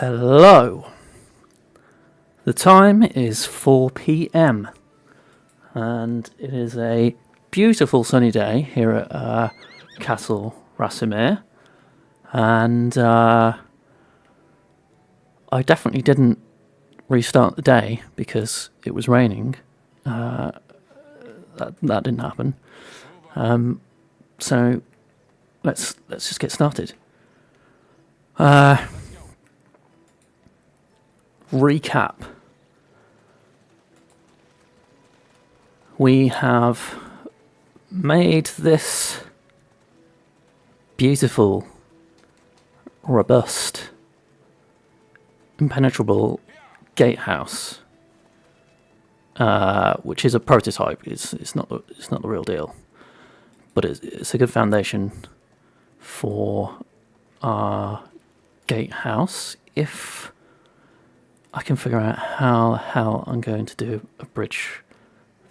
Hello. The time is 4 p.m. and it is a beautiful sunny day here at Castle Racimir, and I definitely didn't restart the day because it was raining. That didn't happen. So let's just get started. Recap. We have made this beautiful, robust, impenetrable gatehouse, which is a prototype. It's not the real deal, but it's a good foundation for our gatehouse. If I can figure out how the hell I'm going to do a bridge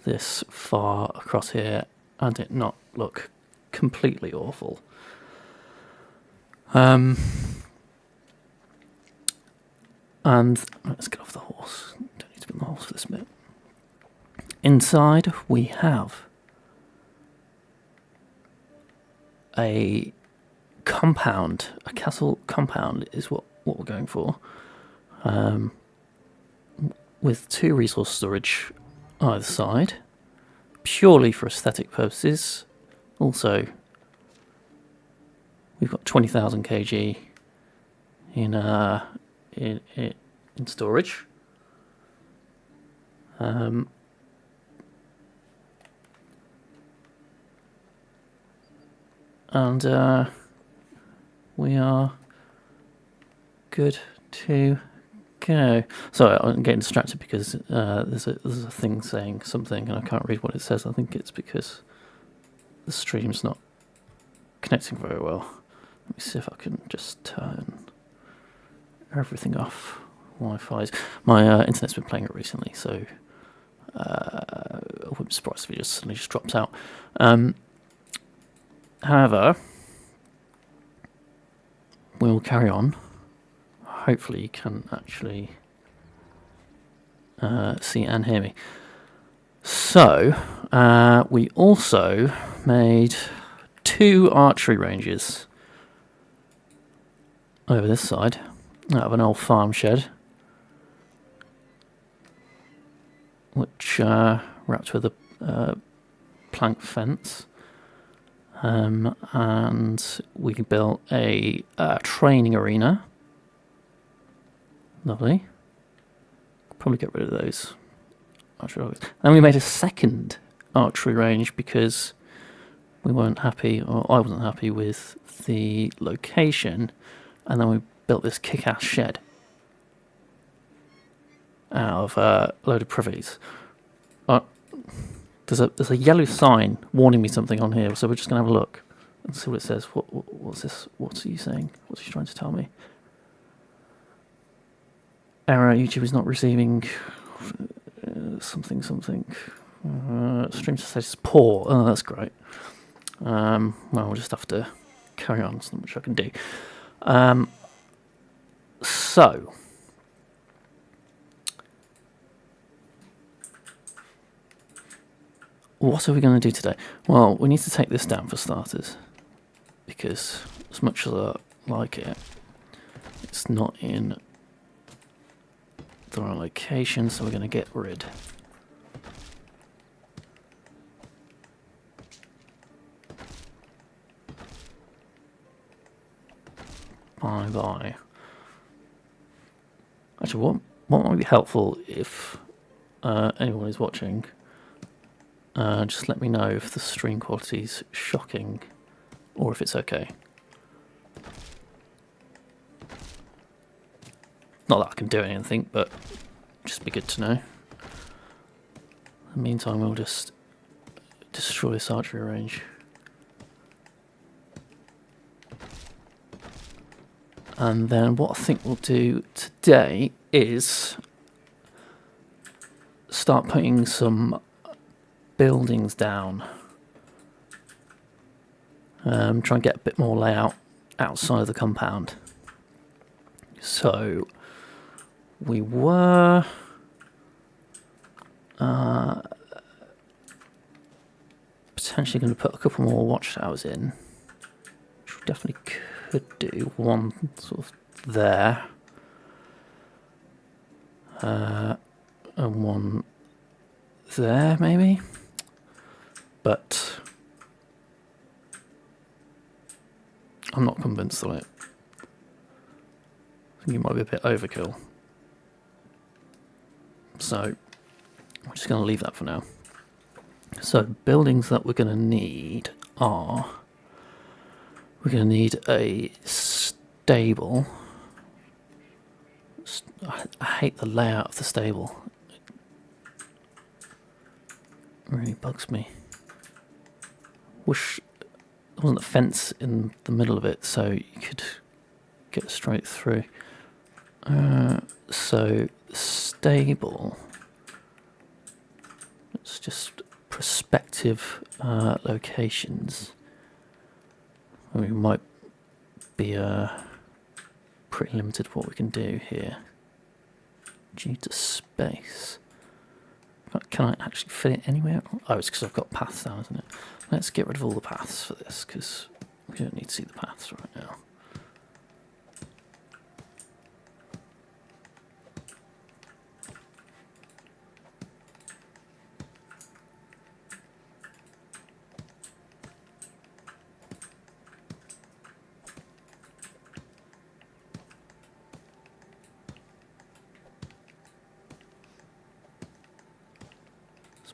this far across here and it not look completely awful. And let's get off the horse. Don't need to be on the horse for this bit. Inside we have a compound. A castle compound is what we're going for. With 2 resource storage either side, purely for aesthetic purposes. Also, we've got 20,000 kg in storage. And we are good to go. Sorry, I'm getting distracted because there's a thing saying something and I can't read what it says. I think it's because the stream's not connecting very well. Let me see if I can just turn everything off. Wi-Fi's. My internet's been playing it recently, so I wouldn't be surprised if it suddenly just drops out. However, we'll carry on. Hopefully you can actually see and hear me. So, we also made 2 archery ranges over this side out of an old farm shed, which wrapped with a plank fence. And we built a training arena. Lovely. Probably get rid of those archery dogs. And we made a second archery range because we weren't happy, or I wasn't happy with the location, and then we built this kick-ass shed out of a load of privies. There's a yellow sign warning me something on here, so we're just going to have a look and see what it says. What's this? What's he saying? What's he trying to tell me? Error, YouTube is not receiving something. Stream status is poor. Oh, that's great. Well, we'll just have to carry on. There's not much I can do. So, what are we going to do today? Well, we need to take this down for starters, because as much as I like it, it's not in the right location, so we're going to get rid. Bye. Actually, what might be helpful if anyone is watching, just let me know if the stream quality is shocking or if it's okay. Not that I can do anything, but just be good to know. In the meantime, we'll just destroy this archery range. And then what I think we'll do today is start putting some buildings down. Try and get a bit more layout outside of the compound. So we were potentially going to put a couple more watchtowers in, which we definitely could do. One sort of there, and one there maybe, but I'm not convinced on it. I think it might be a bit overkill. So I'm just going to leave that for now. So buildings that we're going to need are, we're going to need a stable. I hate the layout of the stable. It really bugs me. Wish there wasn't a fence in the middle of it so you could get straight through. So stable. It's just prospective locations. We might be pretty limited what we can do here due to space. Can I actually fit it anywhere? Oh, it's because I've got paths now, isn't it? Let's get rid of all the paths for this because we don't need to see the paths right now.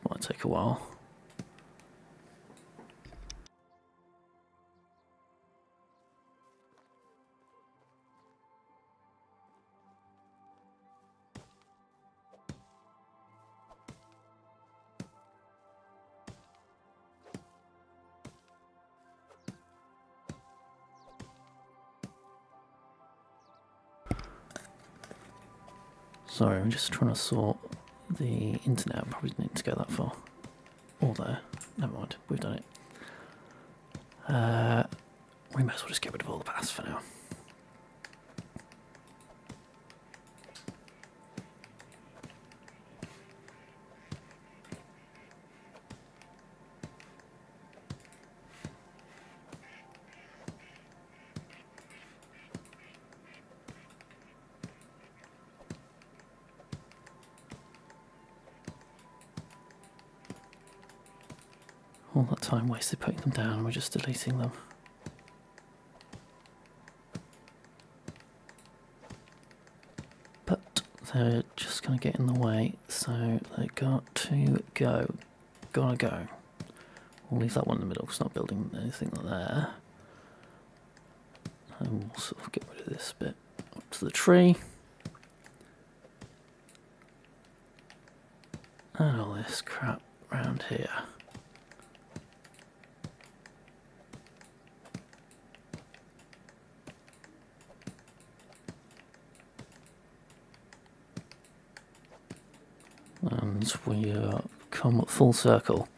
Might take a while. Sorry, I'm just trying to sort the internet. I probably didn't need to go that far. Or there. Never mind, we've done it. We might as well just get rid of all the paths for now. All that time wasted putting them down, we're just deleting them. But they're just going to get in the way, so they got to go. Gotta go. We'll leave that one in the middle because it's not building anything there. And we'll sort of get rid of this bit up to the tree. And all this crap around here. And we come full circle.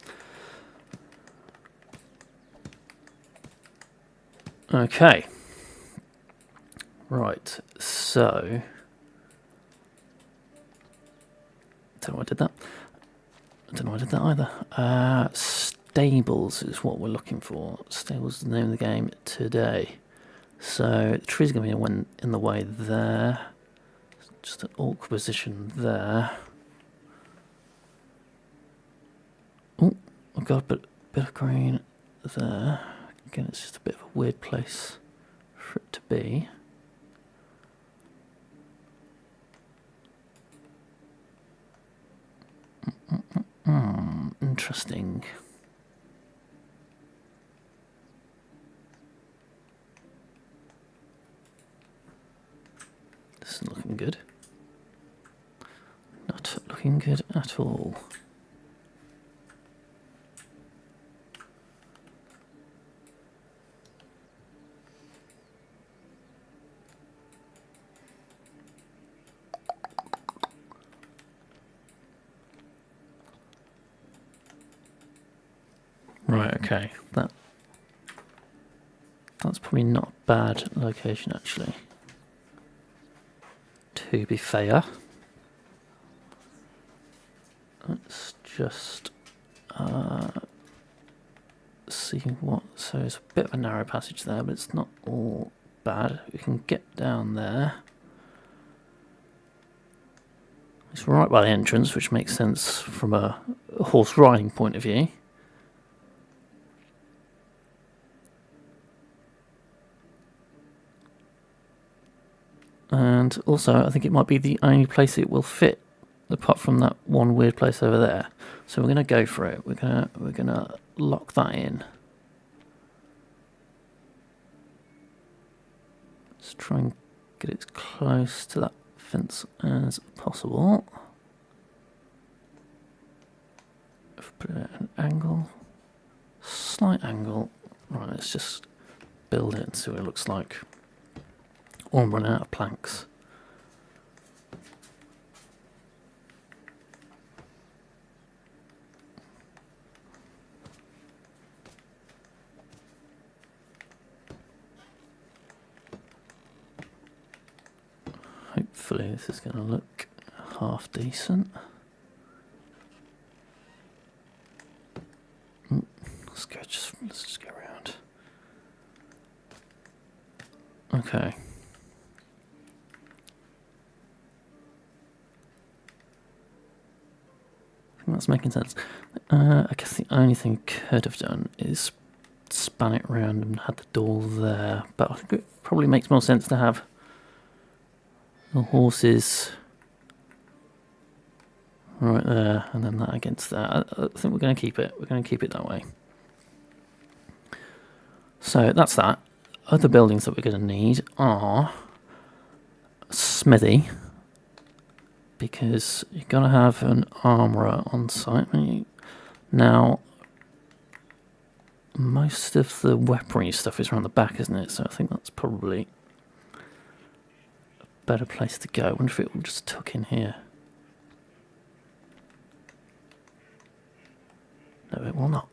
Okay. Right, so... Don't know why I did that. I don't know why I did that either. Stables is what we're looking for. Stables is the name of the game today. So the tree's going to be in the way there. Just an awkward position there. Oh, I've got a bit of green there. Again, it's just a bit of a weird place for it to be. Interesting. This isn't looking good. Not looking good at all. Right, okay. That's probably not a bad location, actually. To be fair, Let's just see what. So it's a bit of a narrow passage there, but it's not all bad. We can get down there. It's right by the entrance, which makes sense from a horse riding point of view. And also, I think it might be the only place it will fit, apart from that one weird place over there. So we're going to go for it. We're gonna lock that in. Let's try and get it as close to that fence as possible. Put it at an angle, slight angle. Right, let's just build it and see what it looks like. Or run out of planks. Hopefully this is going to look half decent. Let's just go around. Okay. I think that's making sense. I guess the only thing I could have done is span it around and had the door there, but I think it probably makes more sense to have the horses right there and then that against that. I think we're going to keep it. We're going to keep it that way. So that's that. Other buildings that we're going to need are Smithy, because you're going to have an armourer on site. Now, most of the weaponry stuff is around the back, isn't it? So I think that's probably a better place to go. I wonder if it will just tuck in here. No, it will not.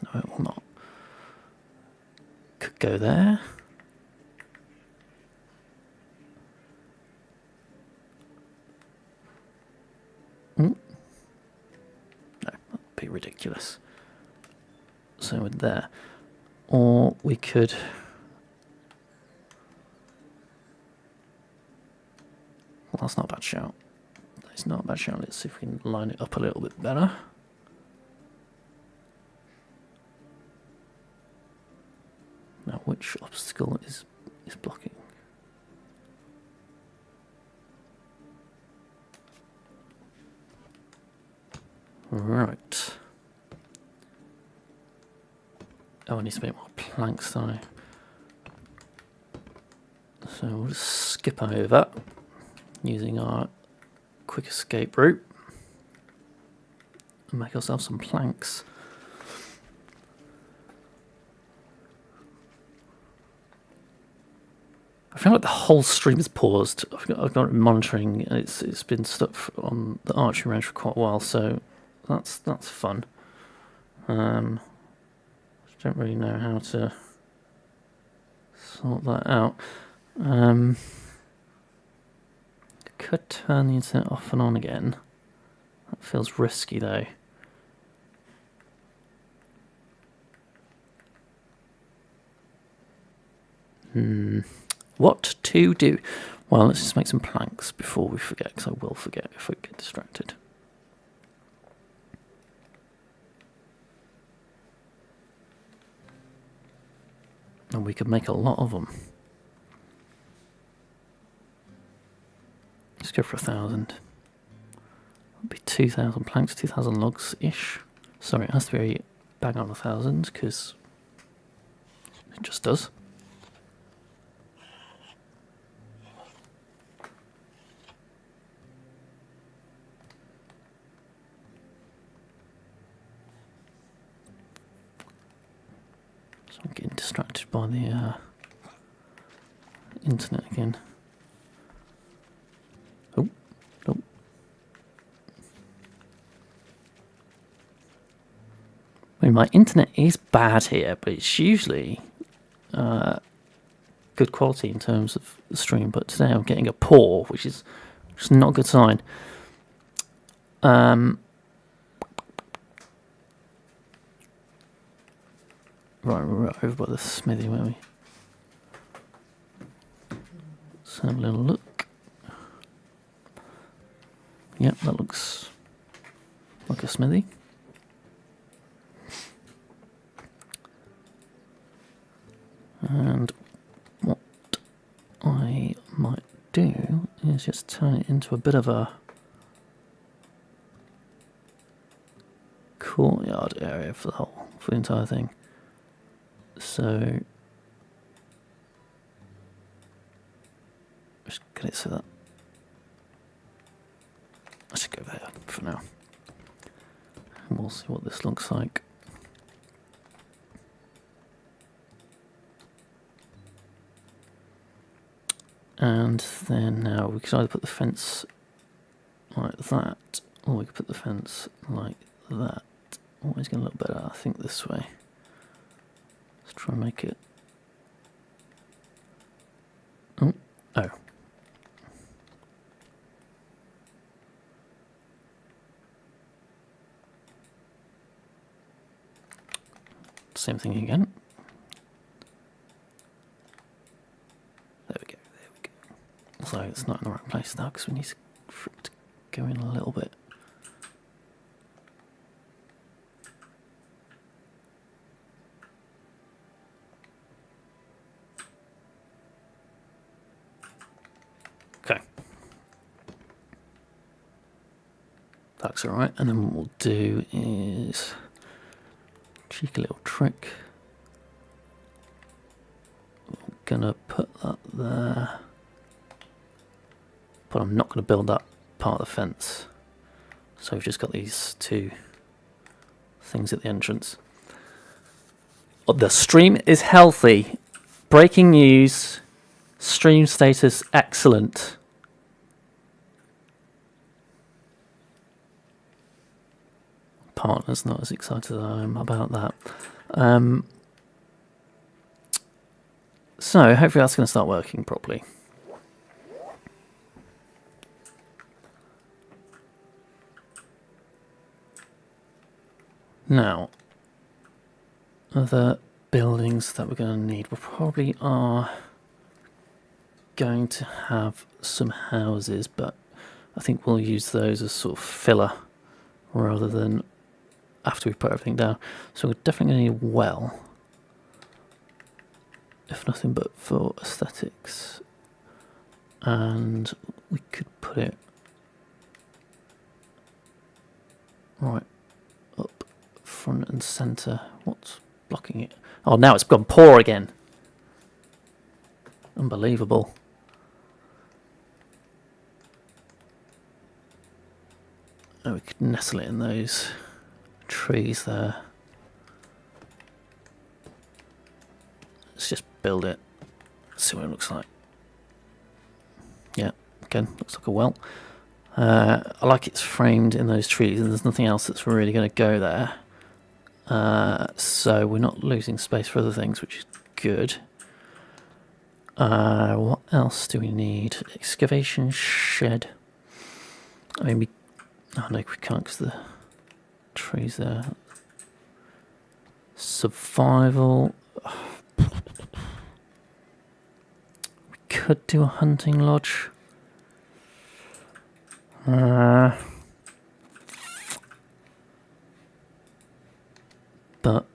No, it will not. Could go there. No, that'd be ridiculous. So with there. Or we could... Well, that's not a bad shout. That's not a bad shout. Let's see if we can line it up a little bit better. Now, which obstacle is blocking? Right. Oh, I need to make more planks, don't I? So we'll just skip over using our quick escape route and make ourselves some planks. I feel like the whole stream is paused. I've got it monitoring, and it's been stuck on the archery range for quite a while, so that's fun. I don't really know how to sort that out. Could turn the internet off and on again. That feels risky though. What to do? Well, let's just make some planks before we forget, because I will forget if I get distracted. And we could make a lot of them. Let's go for 1,000. That'll be 2,000 planks, 2,000 logs-ish. Sorry, it has to be bang on 1,000, because it just does. So I'm getting distracted by the internet again. Oh, oh. I mean, my internet is bad here, but it's usually good quality in terms of the stream. But today I'm getting a poor, which is not a good sign. Right, we're over by the smithy, weren't we? Let's have a little look. Yep, that looks like a smithy. And what I might do is just turn it into a bit of a courtyard area for the entire thing. So just get it so that I should go there for now. And we'll see what this looks like. And then now we could either put the fence like that, or we could put the fence like that. Always going to look better, I think, this way. Let's try and make it. Oh. Same thing again. There we go. So it's not in the right place now because we need for it to go in a little bit. Okay. That's alright. And then what we'll do is cheeky little trick. We're gonna put that there. But I'm not going to build that part of the fence. So we've just got these two things at the entrance. Oh, the stream is healthy. Breaking news. Stream status excellent. Partner's not as excited as I am about that. So hopefully that's going to start working properly. Now, other buildings that we're going to need, we probably are going to have some houses, but I think we'll use those as sort of filler rather than after we put everything down. So we're definitely going to need a well, if nothing but for aesthetics. And we could put it right up front and centre. What's blocking it? Oh, now it's gone poor again. Unbelievable. Oh, we could nestle it in those trees there. Let's just build it. See what it looks like. Yeah, again, looks like a well. I like it's framed in those trees and there's nothing else that's really going to go there. So we're not losing space for other things, which is good. What else do we need? Excavation shed. I mean, oh no, we can't because the trees there. Survival. We could do a hunting lodge. But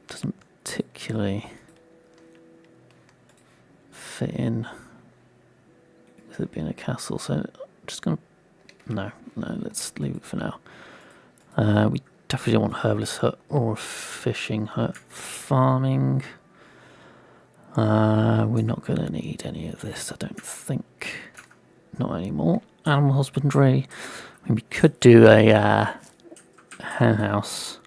doesn't particularly fit in with it being a castle, so I'm just gonna no, let's leave it for now. We definitely don't want herbalist hut or fishing hut. Farming, we're not going to need any of this, I don't think. Not anymore. Animal husbandry, I mean, we could do a hen house.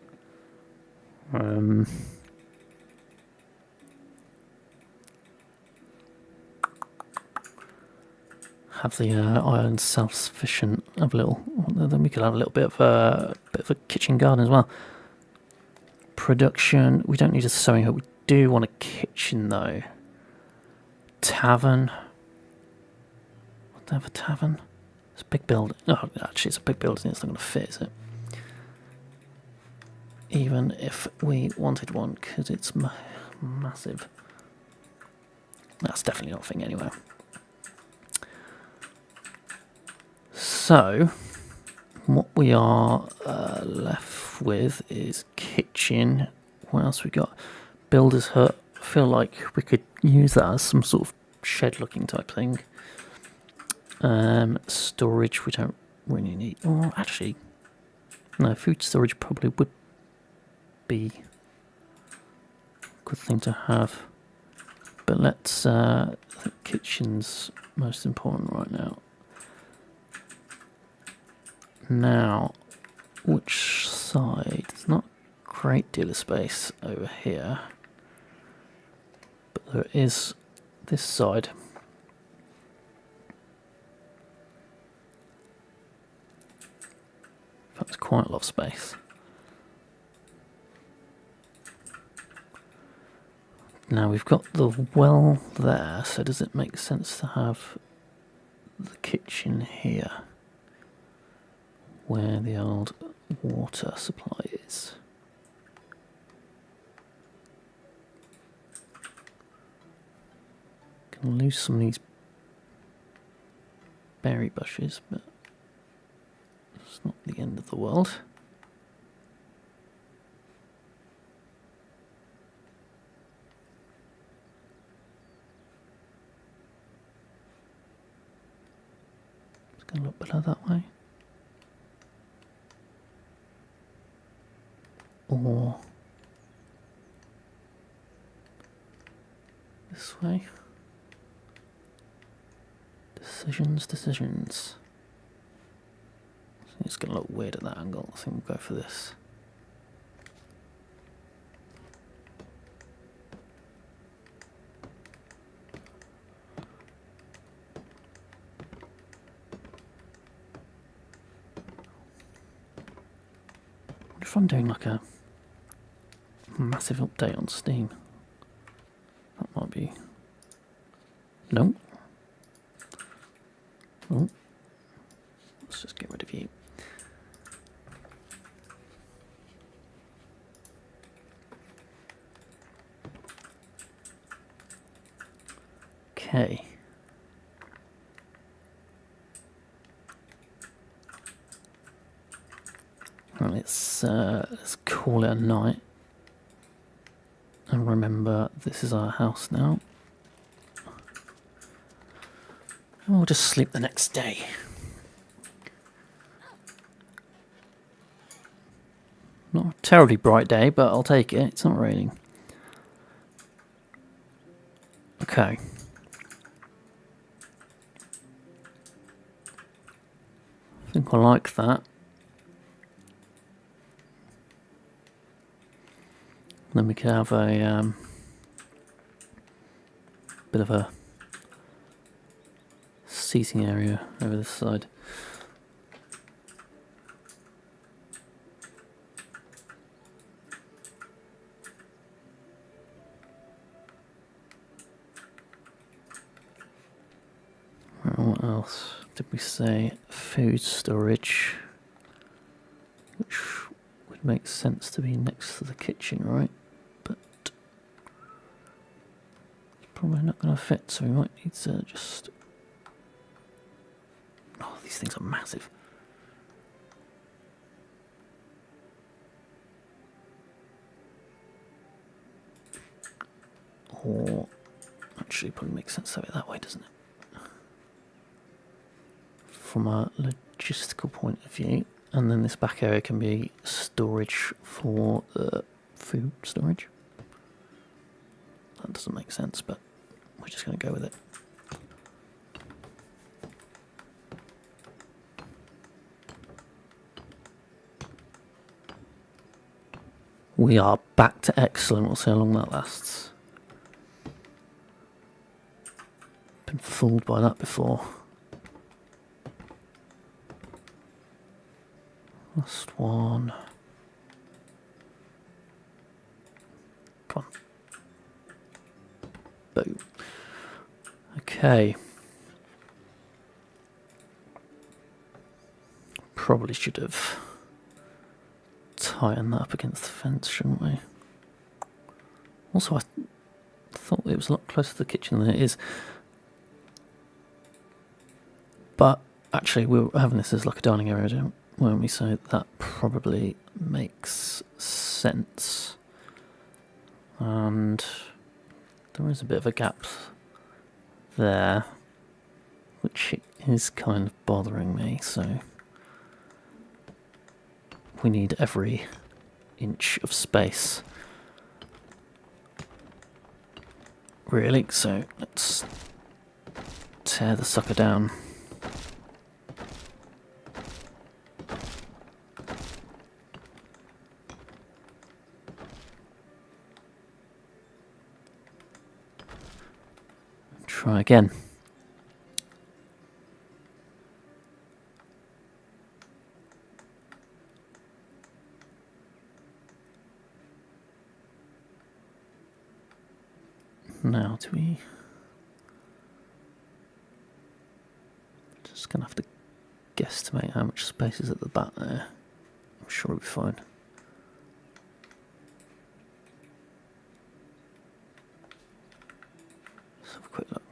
Have the iron self-sufficient. Have a little. Then we could have a little bit of a kitchen garden as well. Production. We don't need a sewing hut. We do want a kitchen though. Tavern. What do they have a tavern? It's a big building. Oh, actually, it's a big building. It's not going to fit, is it? even if we wanted one, because it's massive. That's definitely not a thing anywhere. So, what we are left with is kitchen. What else we got? Builder's hut. I feel like we could use that as some sort of shed-looking type thing. Storage we don't really need. Or actually, no, food storage probably would be a good thing to have. But let's, I think kitchen's most important right now. Now, which side? There's not a great deal of space over here. But there is this side. That's quite a lot of space. Now we've got the well there, so does it make sense to have the kitchen here, where the old water supply is? Can lose some of these berry bushes, but it's not the end of the world. It's going to look better that way. Or this way. Decisions. It's going to look weird at that angle. I think we'll go for this. What if I'm doing like a massive update on Steam? That might be... No. Oh. Let's just get rid of you. Okay. Well, let's call it a night. And remember, this is our house now. And we'll just sleep the next day. Not a terribly bright day, but I'll take it. It's not raining. Okay. I think I like that. Then we can have a bit of a seating area over this side. What else did we say? Food storage, which would make sense to be next to the kitchen, right? But it's probably not going to fit, so we might need to just... Oh, these things are massive. Or actually, it probably makes sense to have it that way, doesn't it? From a logistical point of view, and then this back area can be storage for food storage. That doesn't make sense, but we're just going to go with it. We are back to excellent. We'll see how long that lasts. Been fooled by that before. Last one. Come on. Boom. Okay. Probably should have heighten that up against the fence, shouldn't we? Also, I thought it was a lot closer to the kitchen than it is. But actually, we were having this as like a dining area, weren't we? So that probably makes sense. And there is a bit of a gap there, which is kind of bothering me, so we need every inch of space, really. So let's tear the sucker down. Try again. Now do we... Just gonna have to guesstimate how much space is at the back there. I'm sure it'll be fine. Let's have a quick look.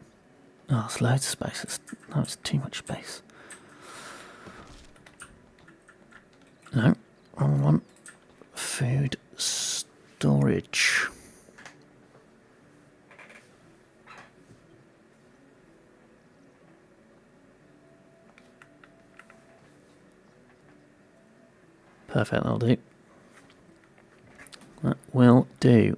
Oh, there's loads of space. No, it's too much space. No, wrong one. Food storage. Perfect, that'll do. That will do.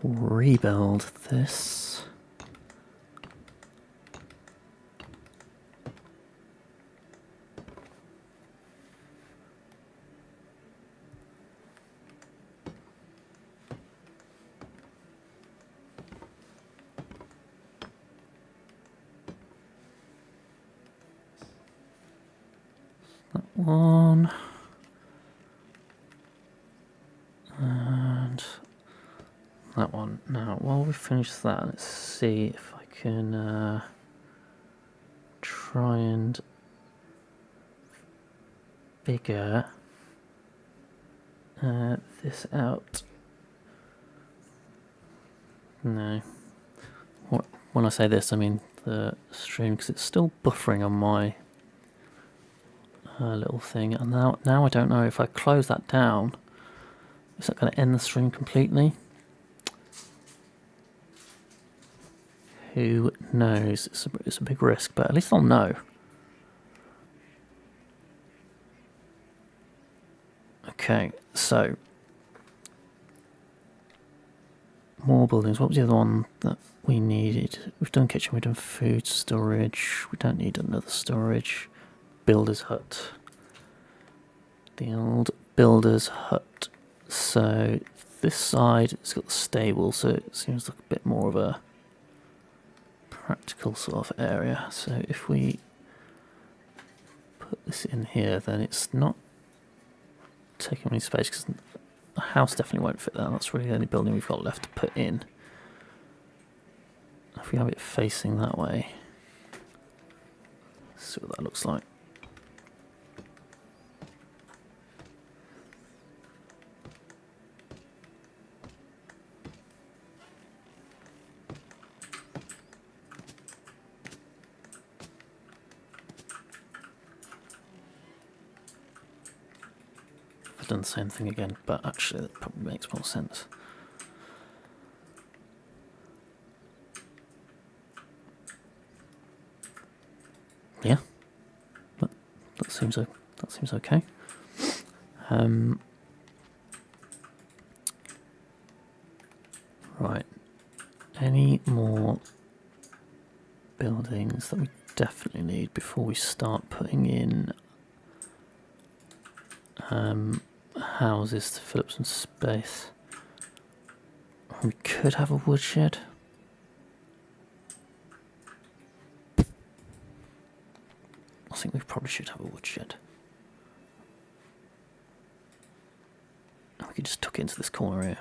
Rebuild this. That one. And that one. Now, while we finish that, let's see if I can try and figure this out. No. When I say this, I mean the stream, because it's still buffering on my little thing. And now I don't know if I close that down, is that going to end the stream completely? Who knows? It's a big risk, but at least I'll know. Okay, so more buildings. What was the other one that we needed? We've done kitchen, we've done food storage. We don't need another storage. Builder's hut. The old builder's hut. So this side, it's got the stable, so it seems like a bit more of a practical sort of area. So if we put this in here, then it's not taking any space, because the house definitely won't fit there. That's really the only building we've got left to put in. If we have it facing that way, let's see what that looks like. Done the same thing again, but actually that probably makes more sense. Yeah, that seems okay. Right, any more buildings that we definitely need before we start putting in houses to fill up some space? We could have a woodshed. I think we probably should have a woodshed. We could just tuck it into this corner here.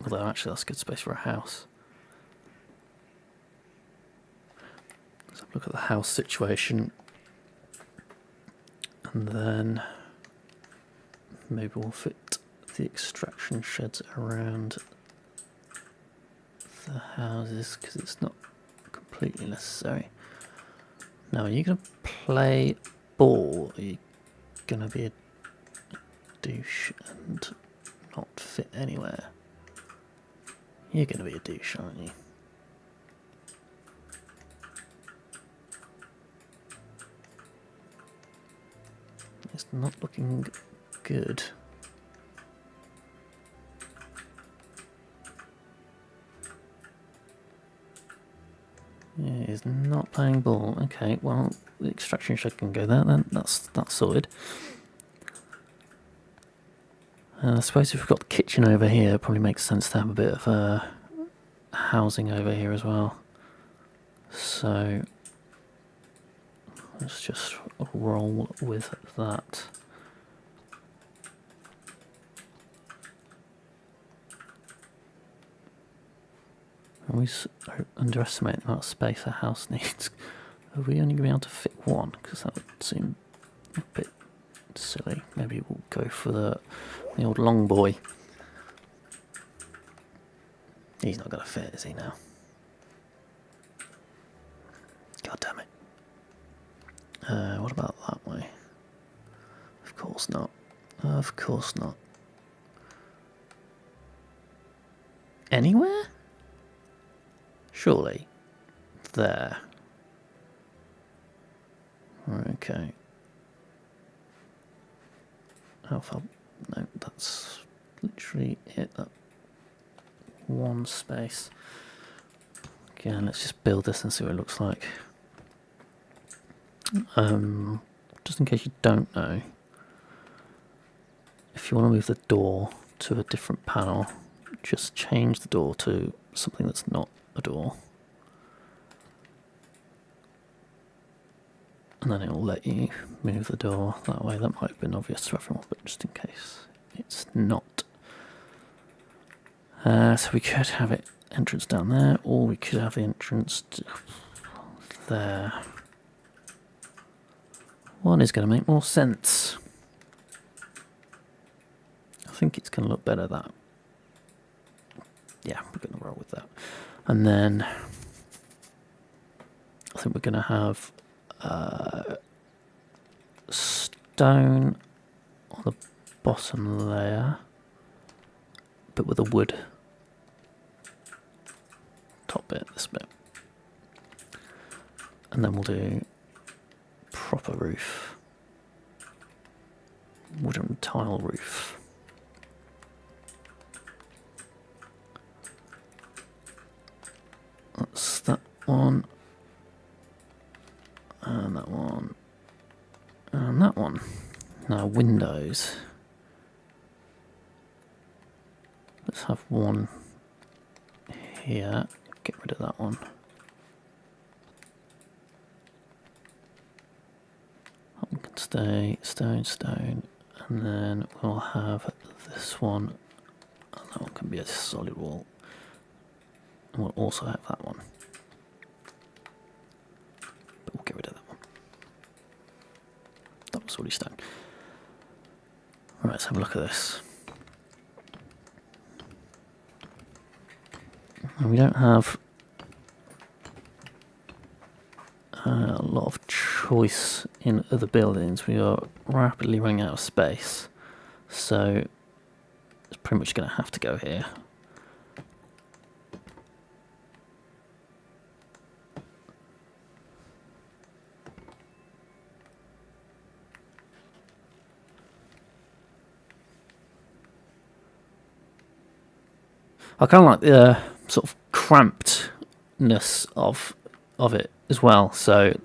Although actually that's good space for a house. Let's have a look at the house situation. And then maybe we'll fit the extraction sheds around the houses because it's not completely necessary. Now, are you going to play ball? Or are you going to be a douche and not fit anywhere? You're going to be a douche, aren't you? It's not looking good. Yeah, he's not playing ball. Okay, well, the extraction shed can go there then. That's sorted. I suppose if we've got the kitchen over here, it probably makes sense to have a bit of housing over here as well. So let's just roll with that. Are we underestimating the amount of space a house needs? Are we only going to be able to fit one? Because that would seem a bit silly. Maybe we'll go for the old long boy. He's not going to fit, is he now? God damn it. What about that way? Of course not. Of course not. Anywhere? Surely. There. Okay. How far? No, that's literally it. That one space. Again, let's just build this and see what it looks like. Just in case you don't know, if you want to move the door to a different panel, just change the door to something that's not a door. And then it will let you move the door that way. That might have been obvious to everyone, but just in case it's not. So we could have it entrance down there, or we could have the entrance there. One is going to make more sense. I think it's going to look better that. Yeah, we're going to roll with that. And then I think we're going to have stone on the bottom layer, but with a wood top bit, this bit. And then we'll do proper roof, wooden tile roof. That's that one, and that one, and that one. Now windows. Let's have one here. Get rid of that one. That one can stay stone, stone, and then we'll have this one, and that one can be a solid wall. And we'll also have that one. But we'll get rid of that one. That was solid stone. Right, let's have a look at this. And we don't have a lot of choice in other buildings. We are rapidly running out of space. So it's pretty much going to have to go here. I kind of like the sort of crampedness of it as well. So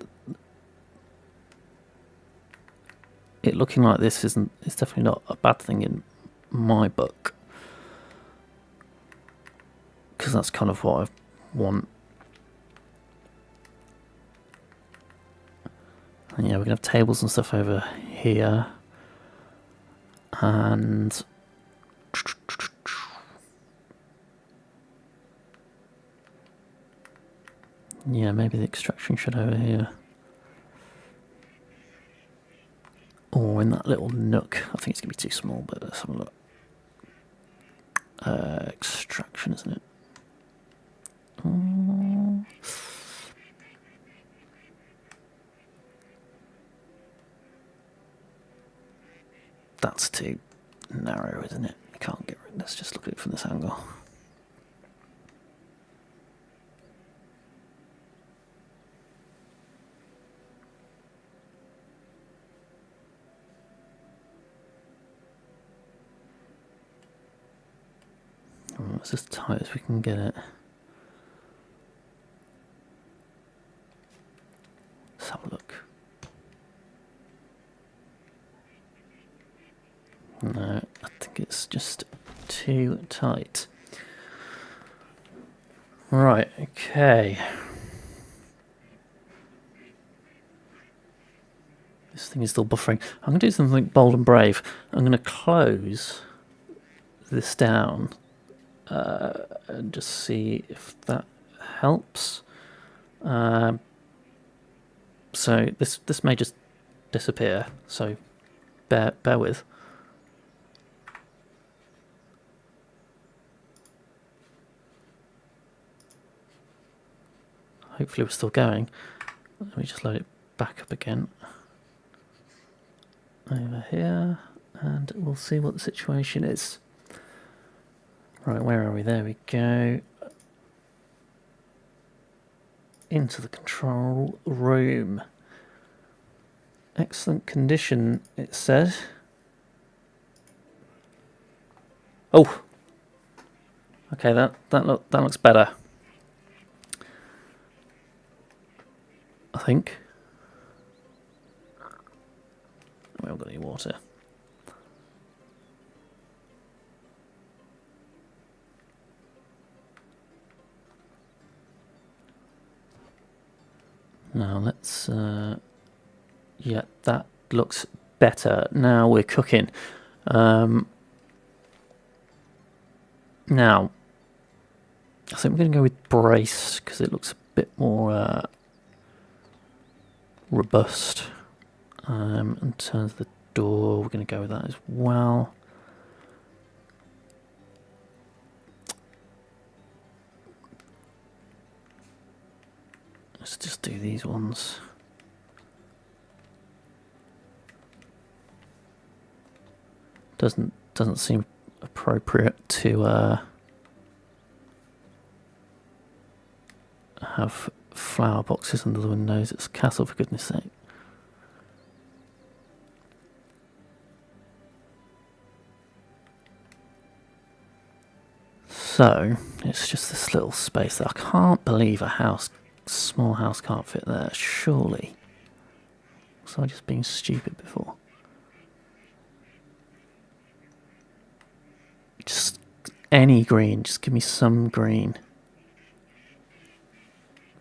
it looking like this is definitely not a bad thing in my book, because that's kind of what I want. And yeah, we're gonna have tables and stuff over here, and Yeah, maybe the extraction shed over here. Or in that little nook. I think it's going to be too small, but let's have a look. Extraction, isn't it? Oh. That's too narrow, isn't it? I can't get rid. Let's just look at it from this angle. It's as tight as we can get it. Let's have a look. No, I think it's just too tight. Right, okay. This thing is still buffering. I'm going to do something bold and brave. I'm going to close this down and just see if that helps. So this may just disappear, so bear with. Hopefully we're still going. Let me just load it back up again. Over here, and we'll see what the situation is. Right, where are we? There we go. Into the control room. Excellent condition, it said. Oh! Okay, that looks better. I think. We haven't got any water. Now let's, yeah, that looks better. Now we're cooking. Now, I think we're going to go with braced because it looks a bit more robust. In terms of the door, we're going to go with that as well. Let's just do these ones. Doesn't seem appropriate to have flower boxes under the windows. It's a castle, for goodness sake. So it's just this little space that I can't believe small house can't fit there, surely. Was I just being stupid before? Just any green, just give me some green.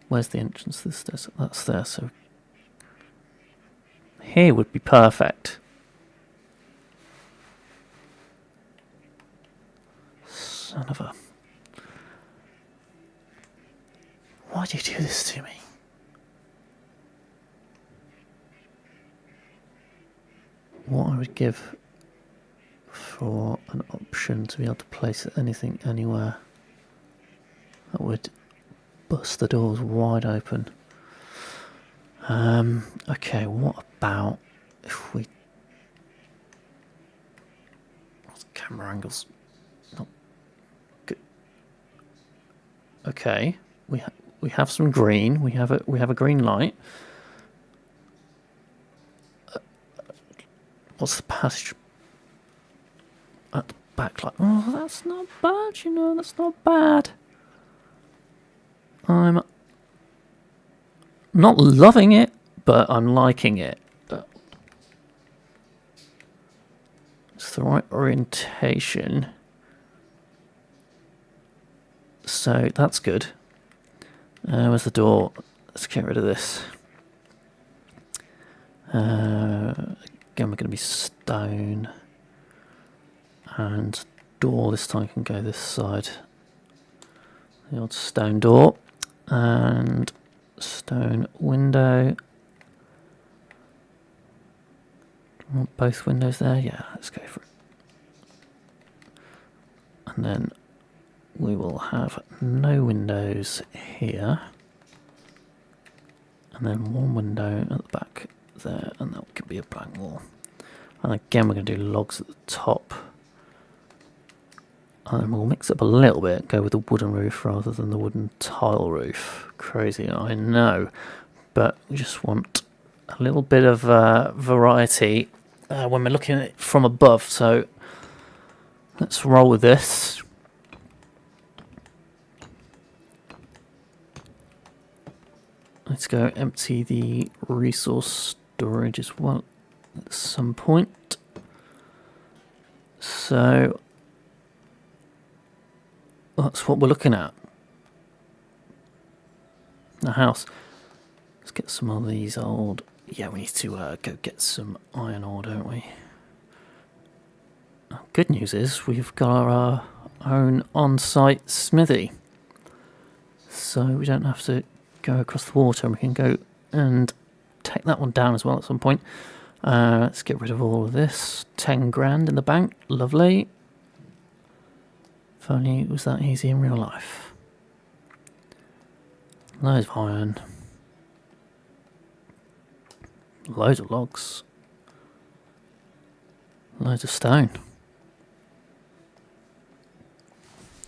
Where's the entrance to the stairs? That's there, so here would be perfect. Son of a... Why do you do this to me? What I would give for an option to be able to place anything anywhere that would bust the doors wide open. Okay, what about if we... Camera angles not good. Okay, we have some green. We have a green light. What's the passage at the back like? Oh, that's not bad, you know, that's not bad. I'm not loving it, but I'm liking it. It's the right orientation. So that's good. Where's the door? Let's get rid of this. Again, we're going to be stone. And door this time can go this side. The old stone door. And stone window. Want both windows there? Yeah, let's go for it. And then we will have no windows here. And then one window at the back there, and that could be a blank wall. And again, we're going to do logs at the top. And we'll mix up a little bit, go with the wooden roof rather than the wooden tile roof. Crazy, I know. But we just want a little bit of variety when we're looking at it from above. So let's roll with this. Let's go empty the resource storage as well at some point. So that's what we're looking at. The house. Let's get some of these old... Yeah, we need to go get some iron ore, don't we? Good news is we've got our own on-site smithy. So we don't have to go across the water, and we can go and take that one down as well at some point. Let's get rid of all of this. 10 grand in the bank. Lovely. If only it was that easy in real life. Loads of iron. Loads of logs. Loads of stone.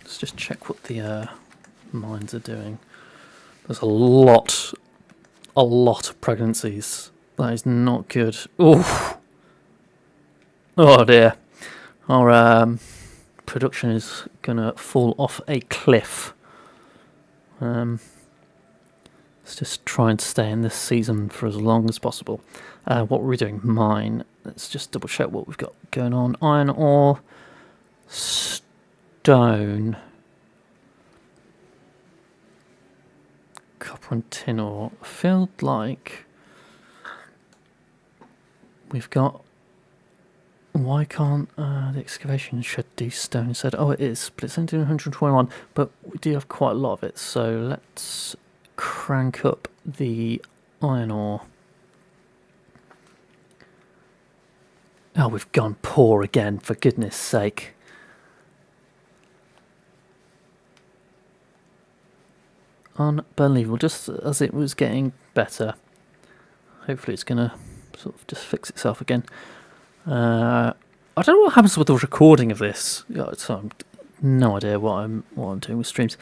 Let's just check what the mines are doing. There's a lot of pregnancies. That is not good. Oof. Oh dear. Our production is gonna fall off a cliff. Let's just try and stay in this season for as long as possible. What were we doing? Mine. Let's just double check what we've got going on. Iron ore, stone, copper and tin ore. I feel like we've got... Why can't the excavation shed do stone instead? Oh, it is, but it's only doing 121. But we do have quite a lot of it, so let's crank up the iron ore. Oh, we've gone poor again, for goodness sake. Unbelievable, just as it was getting better. Hopefully it's going to sort of just fix itself again. I don't know what happens with the recording of this. So I've no idea what I'm doing with streams.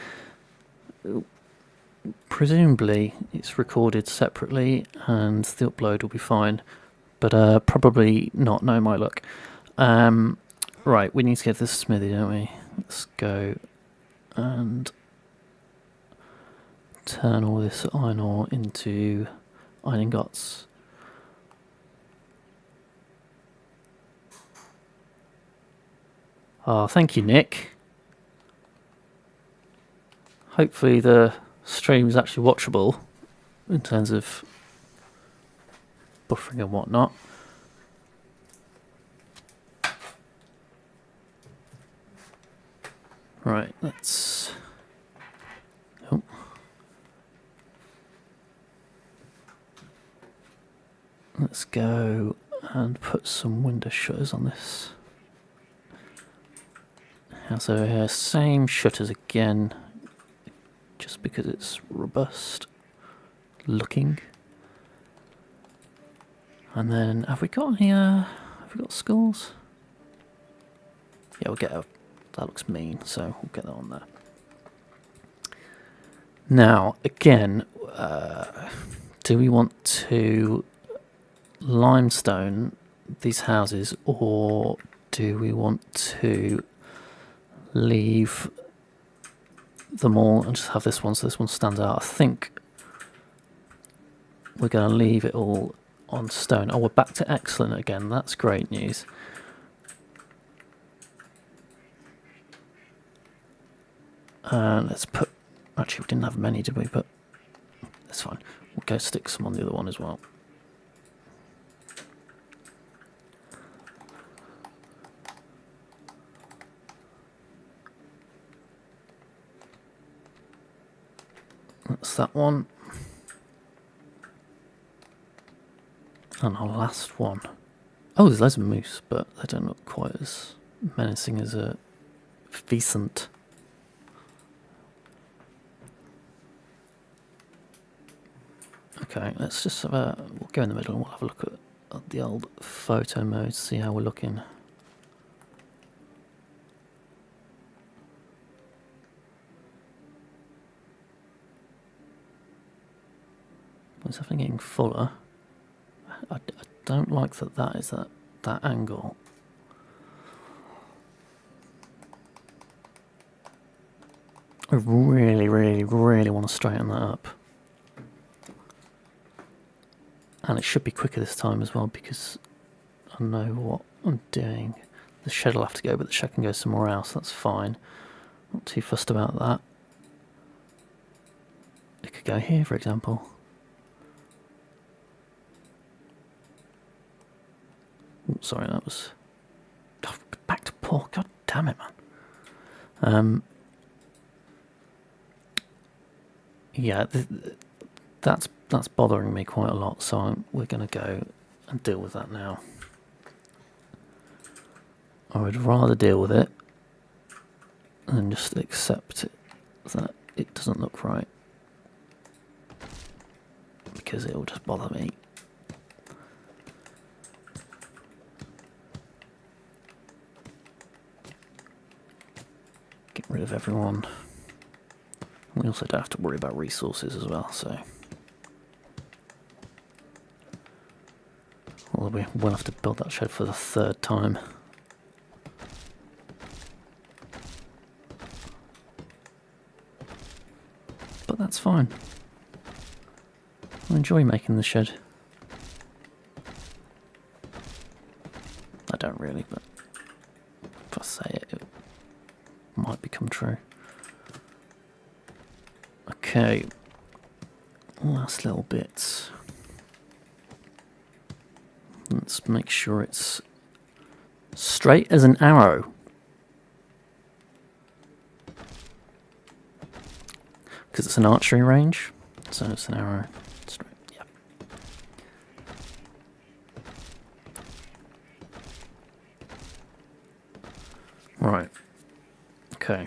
Presumably it's recorded separately and the upload will be fine, but probably not. No, my luck. Right, we need to get this smithy, don't we? Let's go and turn all this iron ore into iron ingots. Oh, thank you, Nick. Hopefully the stream is actually watchable in terms of buffering and whatnot. Right, let's... Oh. Let's go and put some window shutters on this. So here, same shutters again, just because it's robust looking. And then, have we got any, have we got skulls? Yeah, we'll get a, that looks mean, so we'll get that on there. Now, again, do we want to limestone these houses, or do we want to leave them all and just have this one so this one stands out? I think we're going to leave it all on stone. Oh, we're back to excellent again. That's great news. Let's put... Actually, we didn't have many, did we? But that's fine. We'll go stick some on the other one as well. That's that one. And our last one. Oh, there's loads of moose, but they don't look quite as menacing as a pheasant. Okay, let's just have we'll go in the middle and we'll have a look at the old photo mode, see how we're looking. It's definitely getting fuller. I don't like that is that angle. I really, really, really want to straighten that up. And it should be quicker this time as well because I know what I'm doing. The shed will have to go, but the shed can go somewhere else, that's fine. Not too fussed about that. It could go here, for example. Oops, sorry, that was... Oh, back to pork, god damn it, man. Yeah, that's bothering me quite a lot, so we're going to go and deal with that now. I would rather deal with it than just accept it, that it doesn't look right, because it will just bother me. Get rid of everyone. We also don't have to worry about resources as well, so... Although we will have to build that shed for the third time. But that's fine. I enjoy making the shed. I don't really, but if I say it, it might become true. Okay, last little bits. Let's make sure it's straight as an arrow. Because it's an archery range, so it's an arrow straight, yeah. Right, okay.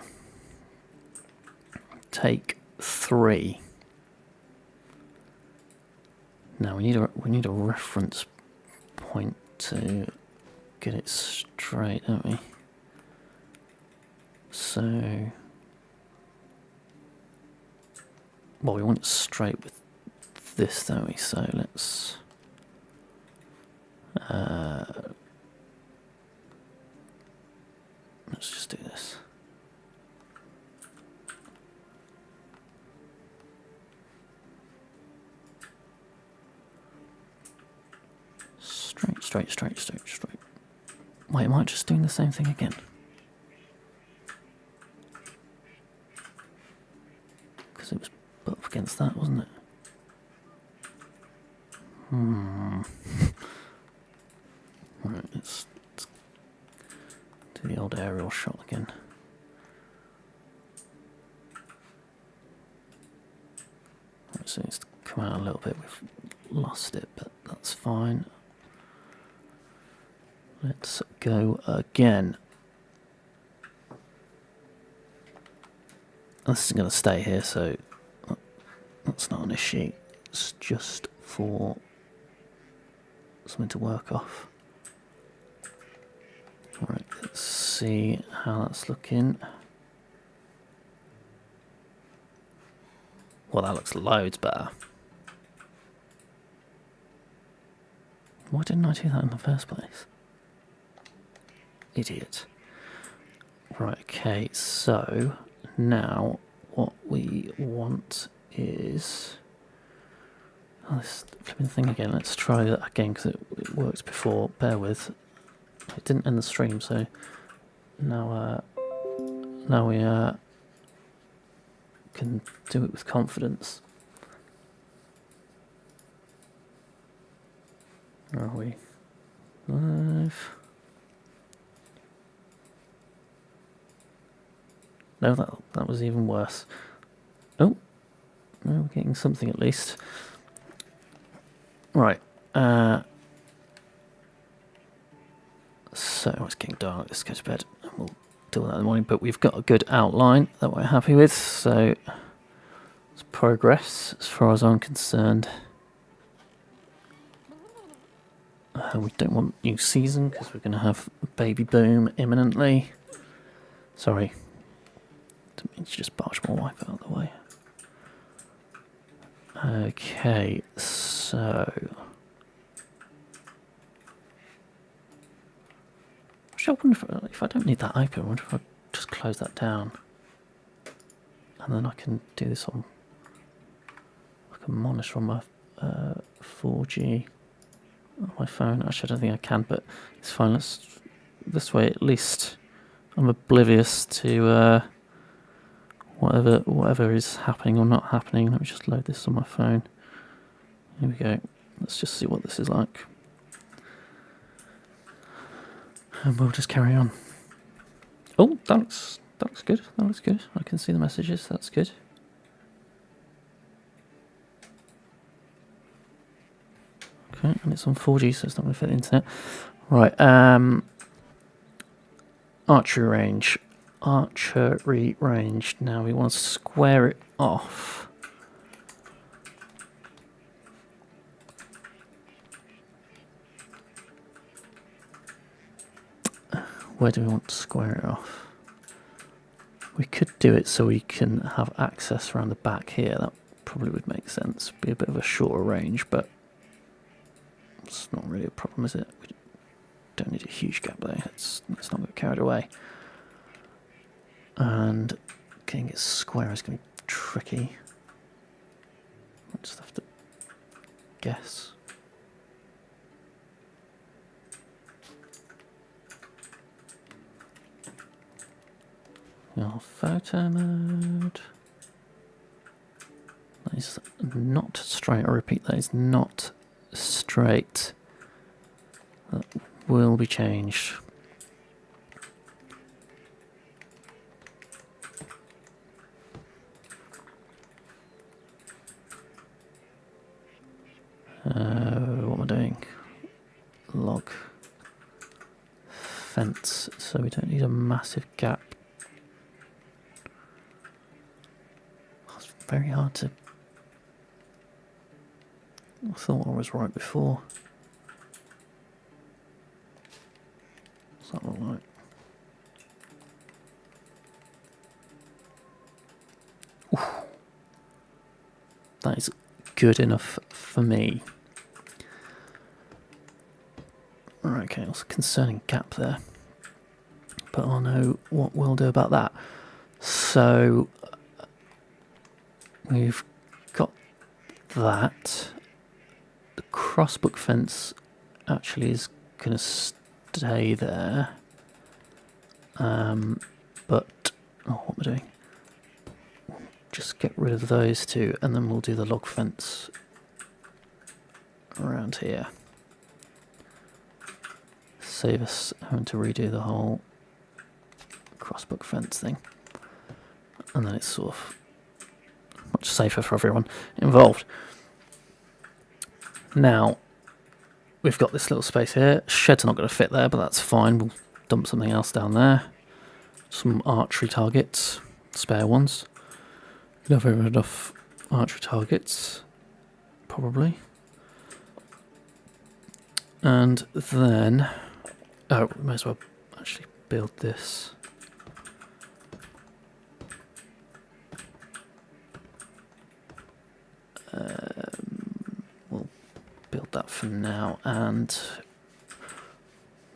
Take 3. Now we need a reference point to get it straight, don't we? So, well, we want it straight with this, don't we? So let's just do this. Straight. Wait, am I just doing the same thing again? Because it was up against that, wasn't it? Right, let's do the old aerial shot again. Right, so it needs to come out a little bit. We've lost it, but that's fine. Let's go again. This is going to stay here, so that's not an issue. It's just for something to work off. Alright, let's see how that's looking. Well, that looks loads better. Why didn't I do that in the first place? Idiot. Right, okay, so now what we want is... Oh, this flipping thing again. Let's try that again because it worked before. Bear with. It didn't end the stream, so now we can do it with confidence. Where are we? Live. No, that was even worse. Oh, no, we're getting something at least. Right. So it's getting dark. Let's go to bed. And we'll do that in the morning. But we've got a good outline that we're happy with. So it's progress as far as I'm concerned. We don't want new season because we're going to have a baby boom imminently. Sorry. Didn't mean to just barge my wife out of the way. Okay, so... Actually, I wonder if I don't need that open, I wonder if I just close that down. And then I can do this on... I can monitor on my 4G on my phone. Actually, I don't think I can, but it's fine. This way, at least I'm oblivious to whatever is happening or not happening. Let me just load this on my phone. Here we go. Let's just see what this is like. And we'll just carry on. Oh, that looks good. That looks good. I can see the messages. That's good. Okay, and it's on 4G, so it's not going to fit the internet. Right. Archery range. Archery range. Now we want to square it off. Where do we want to square it off? We could do it so we can have access around the back here. That probably would make sense. Be a bit of a shorter range, but it's not really a problem, is it? We don't need a huge gap there. Let's not get carried away. And getting it square is going to be tricky. I just have to guess. Your photo mode. That is not straight. I repeat, that is not straight. That will be changed. What am I doing? Log fence, so we don't need a massive gap. It's very hard to... I thought I was right before. What's that look like? Oof. That is good enough for me. Okay, there's a concerning gap there, but I'll know what we'll do about that. So we've got that. The crossbook fence actually is going to stay there, but what am I doing? Just get rid of those two, and then we'll do the log fence around here. Save us having to redo the whole crossbook fence thing, and then it's sort of much safer for everyone involved. Now we've got this little space here. Shed's not going to fit there, but that's fine. We'll dump something else down there. Some archery targets, spare ones. We'll have enough archery targets, probably. And then, oh, we may as well actually build this. We'll build that for now, and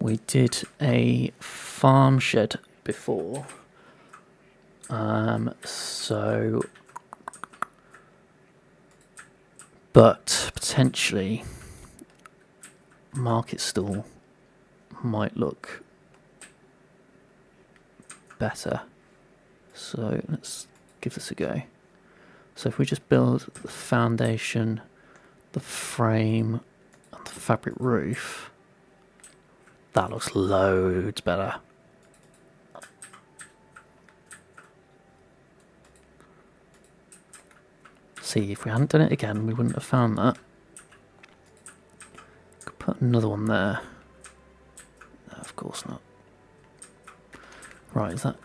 we did a farm shed before, so, but potentially market stall might look better, so let's give this a go. So if we just build the foundation, the frame, and the fabric roof, that looks loads better. See, if we hadn't done it again, we wouldn't have found that. Could put another one there. No, of course not. Right, is that...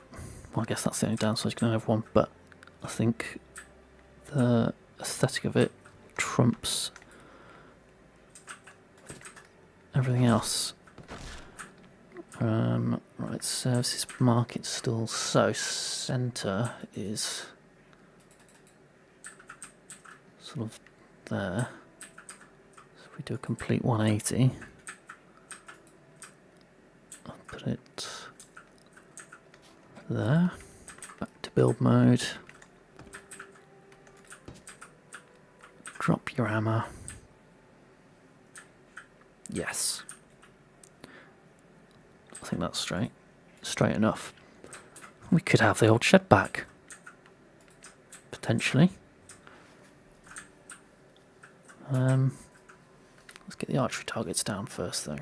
Well, I guess that's the only downside. You can only have one, but I think the aesthetic of it trumps everything else. Right, services, market stalls. So, centre is sort of there. So if we do a complete 180, I'll put it there. Back to build mode. Drop your hammer. Yes. I think that's straight. Straight enough. We could have the old shed back. Potentially. Let's get the archery targets down first, though.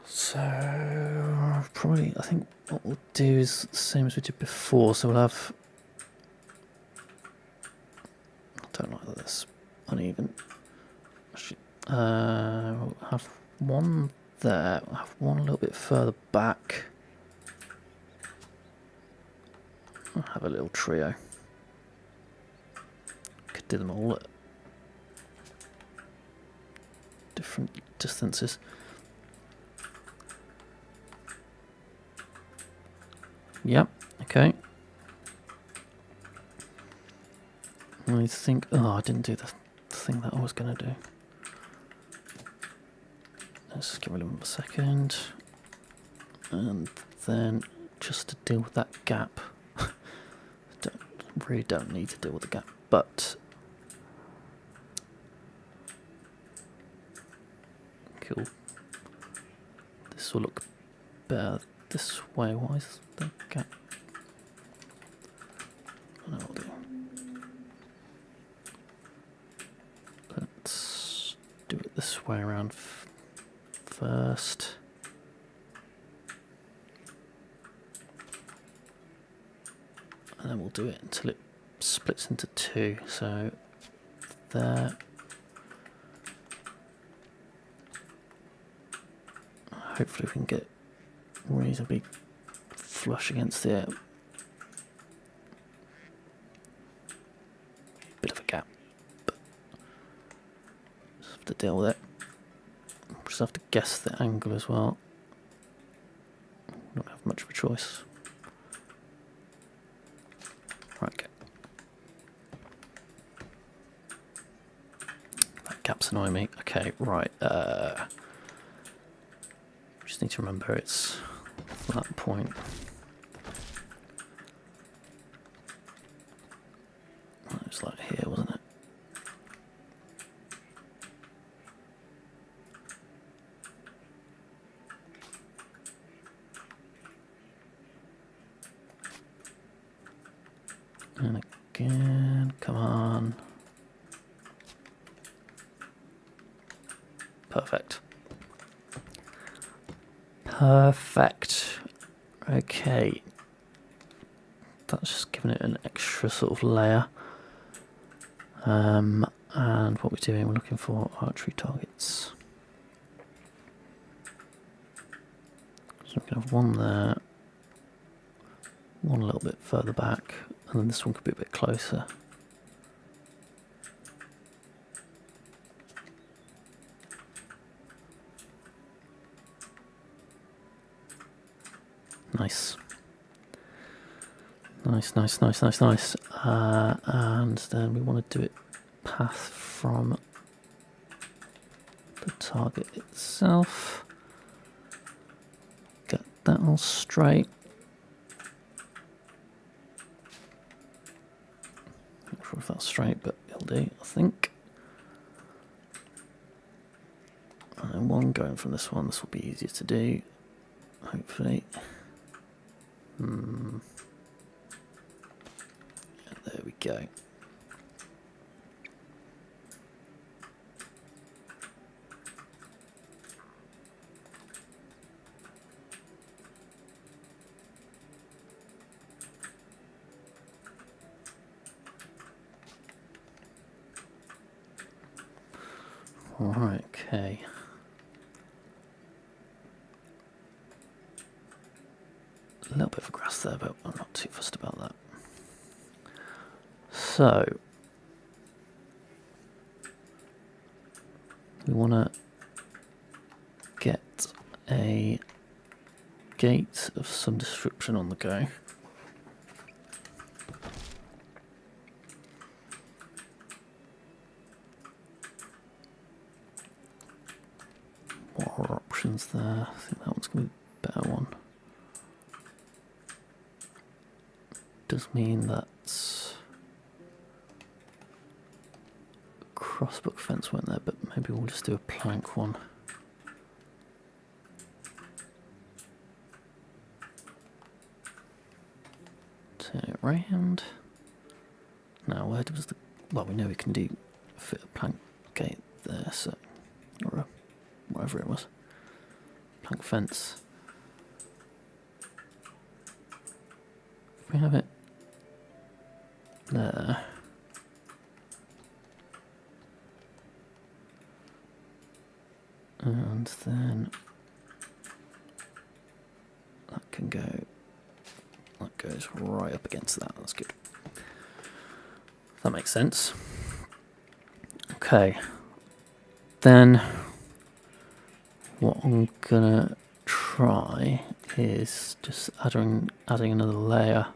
So, probably, I think what we'll do is the same as we did before. So we'll have... I don't like this. Uneven. We'll have one there. We'll have one a little bit further back. I'll have a little trio. Could do them all at different distances. Yep, okay. I think... Oh, I didn't do the thing that I was going to do. Let's get rid of them a second. And then, just to deal with that gap... really don't need to deal with the gap, but... Cool. This will look better this way. Why is the gap? I know what I'll do. Let's do it this way around first. And then we'll do it until it splits into two. So there. Hopefully we can get reasonably flush against it. Bit of a gap, but just have to deal with it. Just have to guess the angle as well. Don't have much of a choice. Right, okay. That gap's annoying me. Okay, right. Just need to remember it's that point. It was like here, wasn't it? And again, come on. Perfect. Perfect. Okay. That's just giving it an extra sort of layer. And what we're doing, we're looking for archery targets. So we can have one there, one a little bit further back, and then this one could be a bit closer. Nice. Nice, nice, nice, nice, nice. And then we want to do it path from the target itself. Get that all straight. Not sure if that's straight, but it'll do, I think. And then one going from this one. This will be easier to do, hopefully. Yeah, there we go. Alright, okay. little bit of grass there, but I'm not too fussed about that. So we want to get a gate of some description on the go. What are our options there? I think that one's going to be the better one. Does mean that's crossbook fence went there, but maybe we'll just do a plank one. Turn it round. Now where does the... well, we know we can do fit a plank gate there, so... or a, whatever it was. Plank fence. If we have it there... and then that can go, that goes right up against that. That's good. That makes sense. Okay, then what I'm gonna try is just adding another layer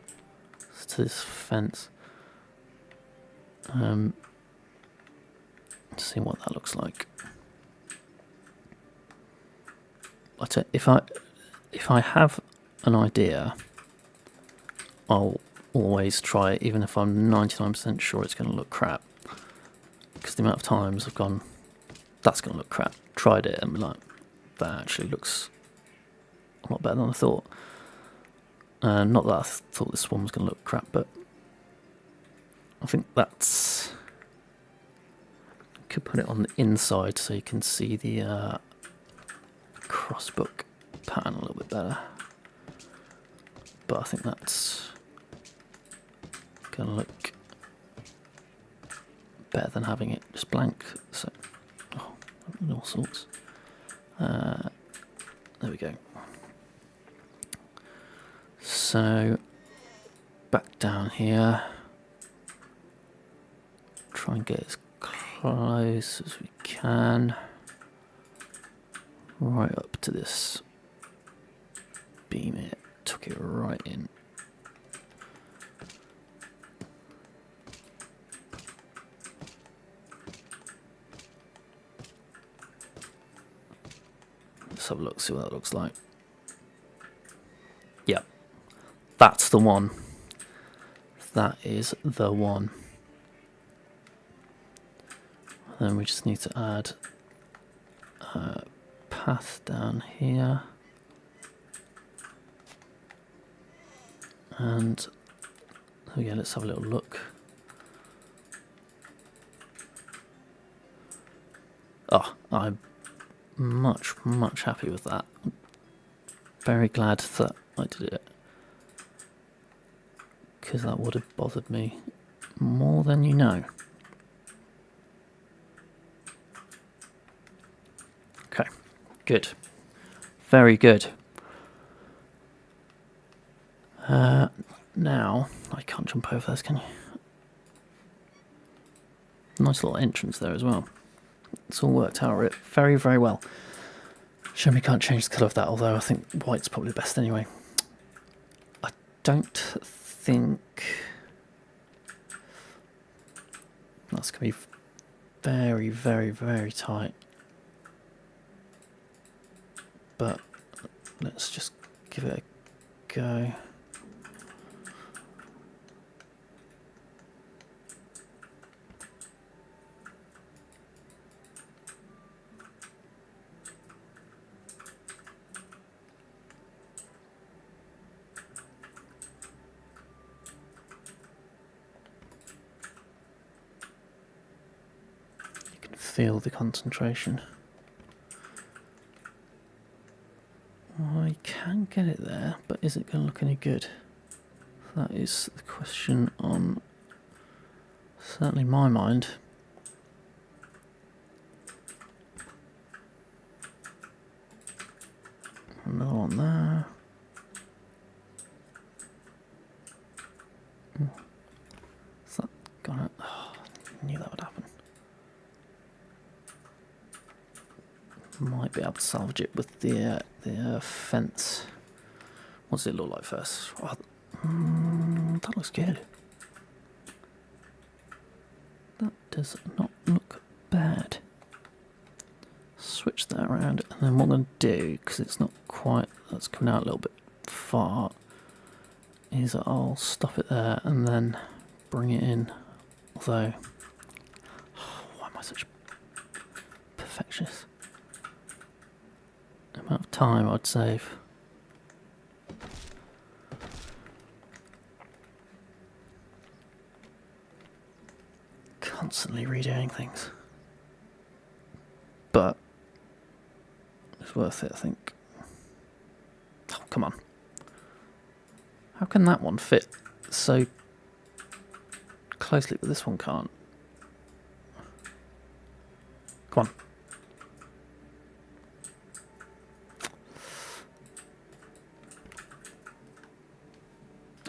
to this fence. See what that looks like. If I have an idea, I'll always try it, even if I'm 99% sure it's going to look crap. Because the amount of times I've gone, that's going to look crap, tried it and been like, that actually looks a lot better than I thought. Not that I thought this one was going to look crap, but I think that's... could put it on the inside so you can see the crossbook pattern a little bit better, but I think that's gonna look better than having it just blank. So, oh, all sorts. There we go. So back down here, try and get as close as we can. Right up to this beam here, took it right in. Let's have a look, see what that looks like. Yep, that's the one. That is the one. Then we just need to add path down here, and oh yeah, let's have a little look. Oh, I'm much happy with that. Very glad that I did it, because that would have bothered me more than you know. Okay. Good. Very good. Now, I can't jump over those, can you? Nice little entrance there as well. It's all worked out very well. Shame we can't change the colour of that, although I think white's probably best anyway. I don't think... that's going to be very tight. But let's just give it a go. You can feel the concentration. I can get it there, but is it going to look any good? That is the question on certainly my mind. Another one there. might be able to salvage it with the fence. What does it look like first? Oh, that looks good. That does not look bad. Switch that around, and then what I'm going to do, because it's not quite, that's coming out a little bit far, is I'll stop it there and then bring it in. Although, why am I such a perfectionist? The amount of time I'd save. Constantly redoing things. But it's worth it, I think. Oh, come on. How can that one fit so closely, but this one can't? Come on.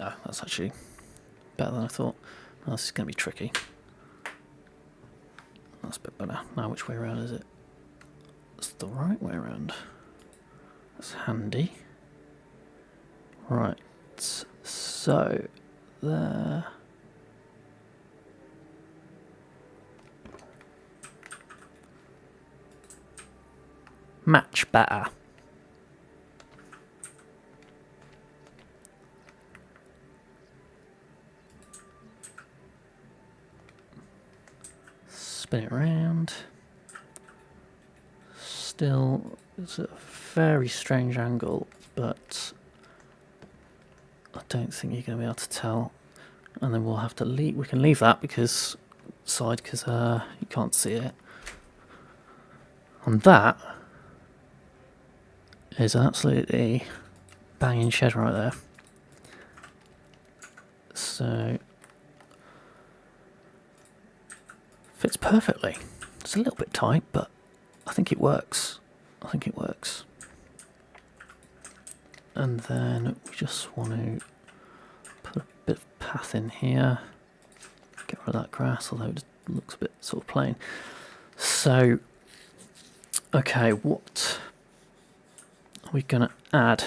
Oh, that's actually better than I thought. Oh, this is going to be tricky. That's a bit better. Now, which way around is it? It's the right way around. That's handy. Right. So, there. Much better. Spin it around. Still, it's a very strange angle, but I don't think you're going to be able to tell. And then we'll have to leave. We can leave that because you can't see it. And that is absolutely banging shed right there. So fits perfectly. It's a little bit tight, but I think it works. And then we just want to put a bit of path in here. Get rid of that grass, although it looks a bit sort of plain. So, okay, what are we going to add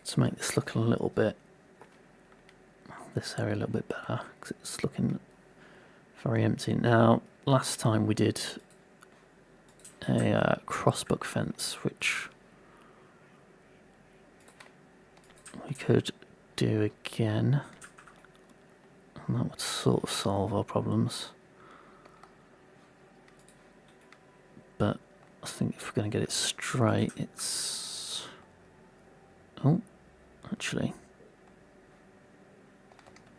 to make this look a little bit, this area a little bit better, because it's looking very empty. Now, last time we did a crossbuck fence, which we could do again, and that would sort of solve our problems. But I think if we're going to get it straight, it's... Oh, actually,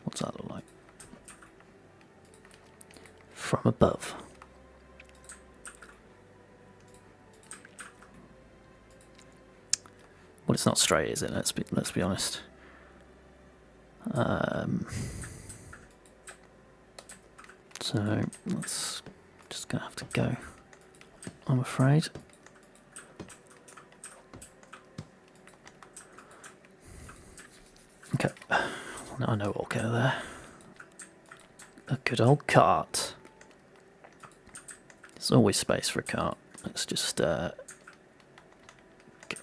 what's that look like? From above. Well, it's not straight, is it? Let's be honest. So that's just gonna have to go, I'm afraid. Okay, now I know what will go there. A good old cart. There's always space for a cart. Let's just get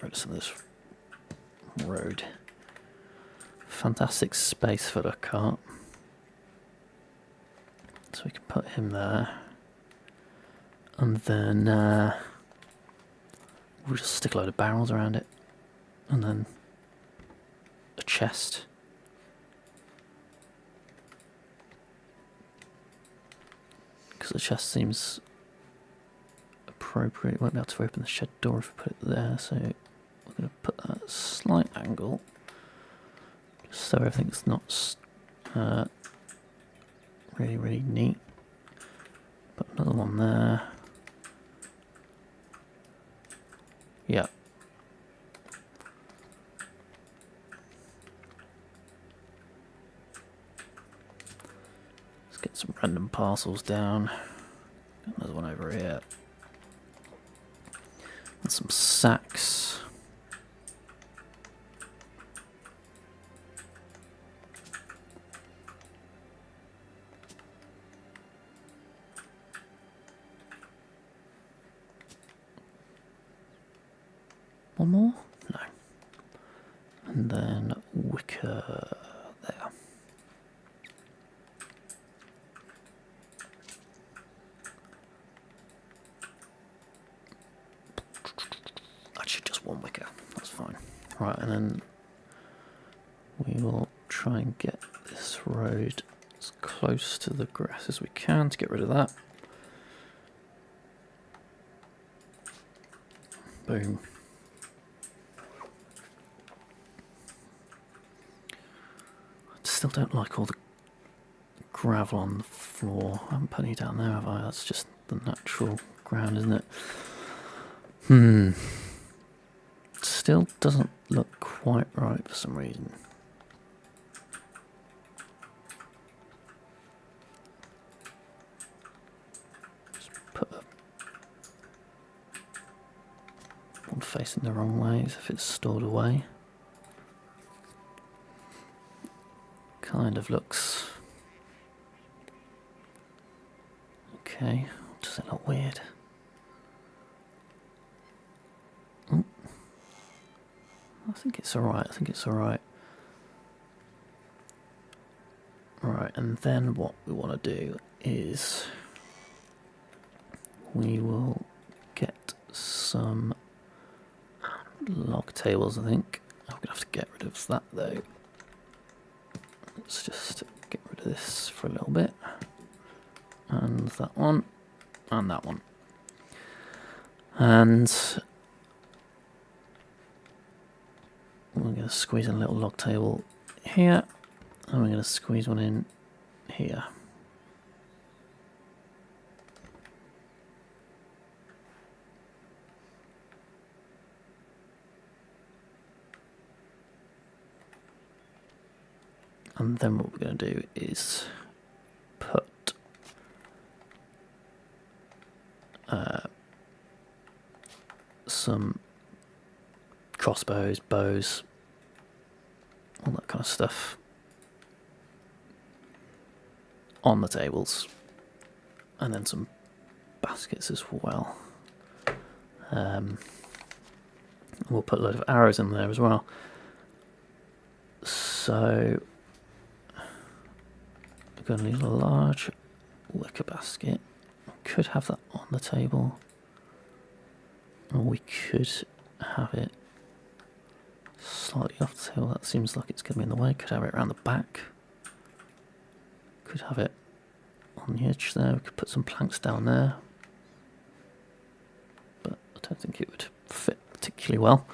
rid of some of this road. Fantastic space for the cart. So we can put him there. And then we'll just stick a load of barrels around it. And then a chest. Because the chest seems appropriate. We won't be able to open the shed door if we put it there, so we're going to put that at a slight angle, just so everything's not really neat. Put another one there. Yeah. Let's get some random parcels down. Another one over here. And some sacks. One more? No. And then wicker there. Actually, just one wicker. That's fine. Right, and then we will try and get this road as close to the grass as we can to get rid of that. Boom. I still don't like all the gravel on the floor. I haven't put any down there, have I? That's just the natural ground, isn't it? Still doesn't look quite right for some reason. Just put one facing the wrong way as if it's stored away. Kind of looks okay. Does it look weird? I think it's alright. I think it's alright. Right, and then what we want to do is we will get some log tables, I think. I'm going to have to get rid of that though. Let's just get rid of this for a little bit. And that one. And that one. And we're going to squeeze in a little log table here. And we're going to squeeze one in here. And then what we're going to do is put some crossbows, bows, all that kind of stuff on the tables, and then some baskets as well. We'll put a load of arrows in there as well. So we're going to need a large wicker basket. We could have that on the table, or we could have it slightly off the table. That seems like it's going to be in the way. Could have it around the back. Could have it on the edge there. We could put some planks down there, but I don't think it would fit particularly well.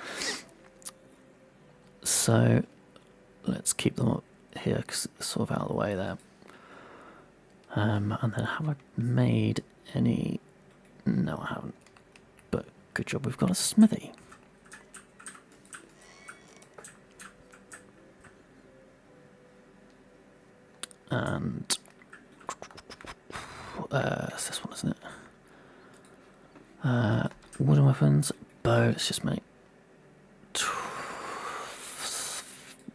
So let's keep them up here because it's sort of out of the way there. And then have I made any? No, I haven't. But good job, we've got a smithy. And it's this one, isn't it? Wooden weapons, bow. Let's just make.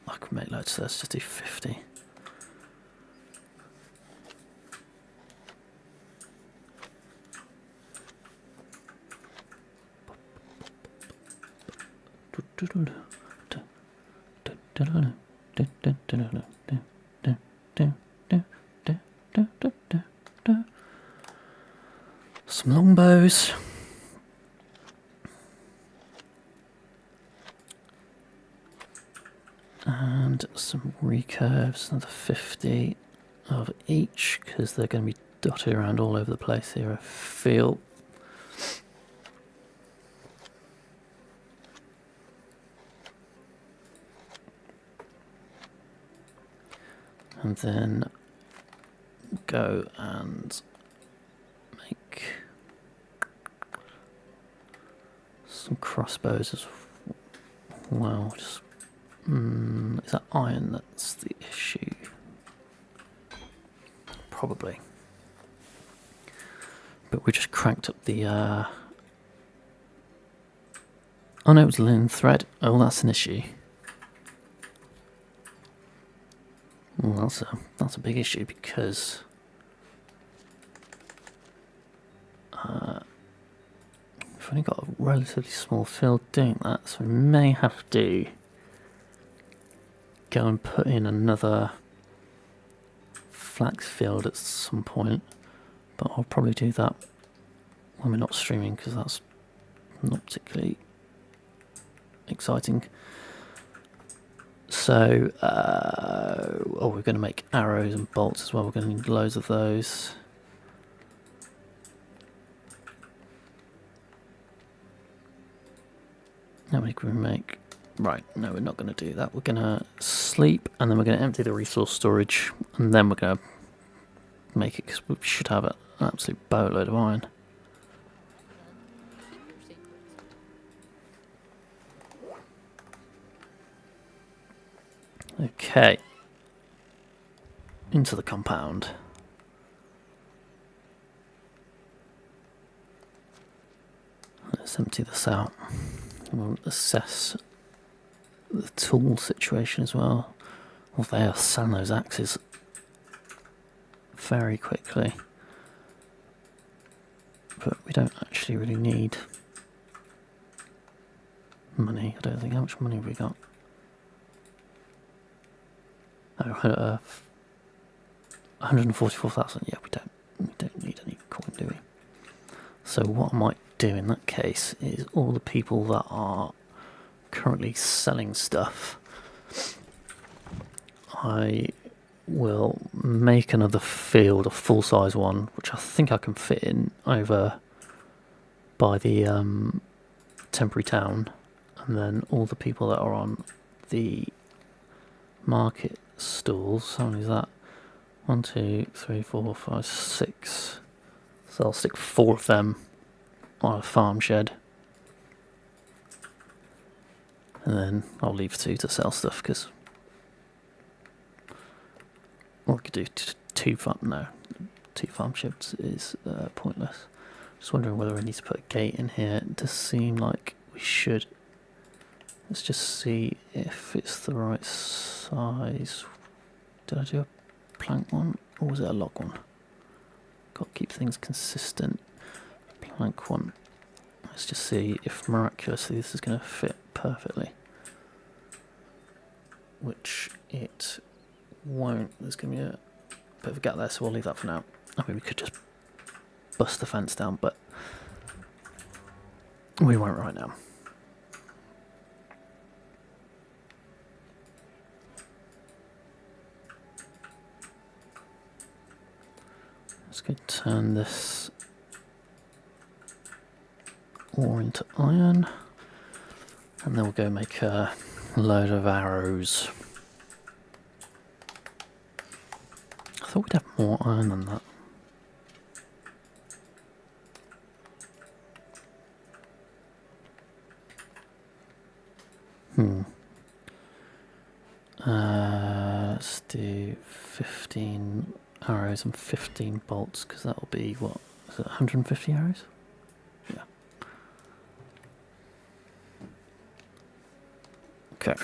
I could make loads, so let's just do 50. Some longbows. And some recurves, another 50 of each, because they're going to be dotted around all over the place here, I feel. And then go and make some crossbows as well. Just, is that iron that's the issue? Probably. But we just cranked up the... Oh no, it was linen thread. Oh, that's an issue. Well, that's a big issue because if we've only got a relatively small field doing that, so we may have to go and put in another flax field at some point, but I'll probably do that when we're not streaming because that's not particularly exciting. So, we're going to make arrows and bolts as well. We're going to need loads of those. How many can we make? Right, no, we're not going to do that. We're going to sleep, and then we're going to empty the resource storage, and then we're going to make it, because we should have an absolute boatload of iron. Okay. Into the compound. Let's empty this out. We'll assess the tool situation as well. Well, they are selling those axes very quickly. But we don't actually really need money. I don't think. How much money have we got? Oh, 144,000. Yeah, we don't need any coin, do we? So what I might do in that case is all the people that are currently selling stuff, I will make another field, a full-size one, which I think I can fit in over by the temporary town, and then all the people that are on the market stalls. How many is that? 1, 2, 3, 4, 5, 6. So I'll stick 4 of them on a farm shed, and then I'll leave 2 to sell stuff, because or we could do 2 farm sheds is pointless. Just wondering whether I need to put a gate in here. It does seem like we should. Let's just see if it's the right size. Did I do a plank one, or was it a log one? Got to keep things consistent. Plank one. Let's just see if miraculously this is going to fit perfectly. Which it won't. There's going to be a bit of a gap there, so we'll leave that for now. I mean, we could just bust the fence down, but we won't right now. Let's go turn this ore into iron, and then we'll go make a load of arrows. I thought we'd have more iron than that. Let's do 15 arrows and 15 bolts, because that'll be, what, is it 150 arrows? Yeah. Okay.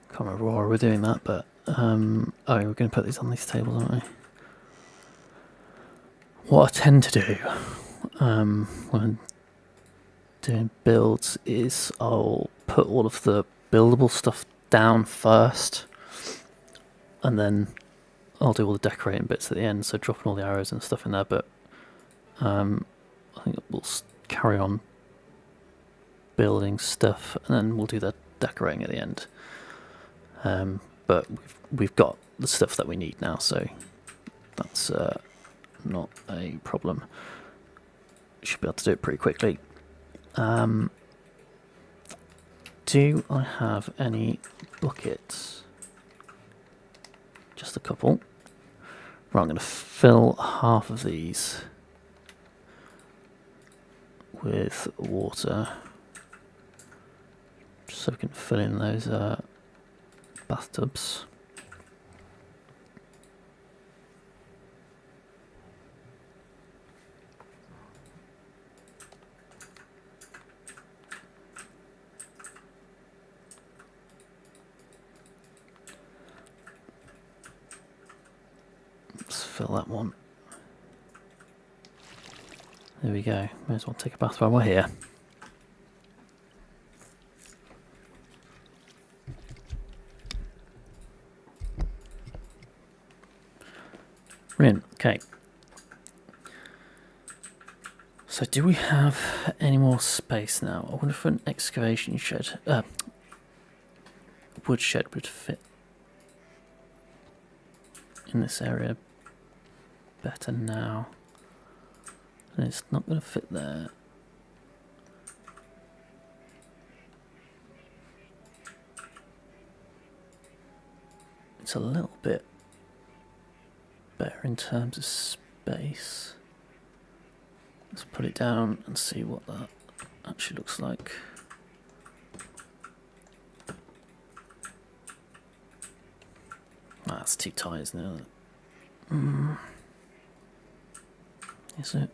Can't remember why we're doing that, but oh, we're going to put these on these tables, aren't we? What I tend to do when doing builds is I'll put all of the buildable stuff down first, and then I'll do all the decorating bits at the end, so dropping all the arrows and stuff in there, but I think we'll carry on building stuff, and then we'll do the decorating at the end. But we've got the stuff that we need now, so that's not a problem. Should be able to do it pretty quickly. Do I have any buckets? Just a couple. Right, I'm going to fill half of these with water, so we can fill in those bathtubs. fill that one. There we go. May as well take a bath while we're here. Brilliant. Okay. So do we have any more space now? I wonder if an excavation shed, wood shed would fit in this area better now. And it's not going to fit there. It's a little bit better in terms of space. Let's put it down and see what that actually looks like. That's too tight, isn't it? Is it?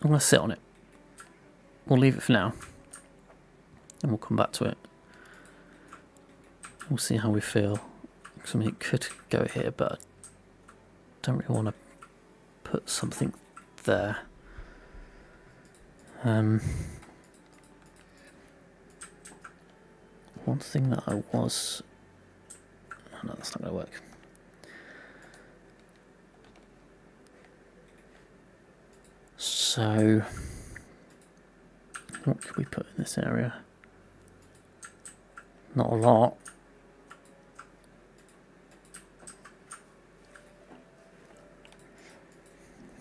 I'm going to sit on it. We'll leave it for now. And we'll come back to it. We'll see how we feel. I mean, it could go here, but I don't really want to put something there. One thing that I was... Oh, no, that's not going to work. So, what could we put in this area? Not a lot.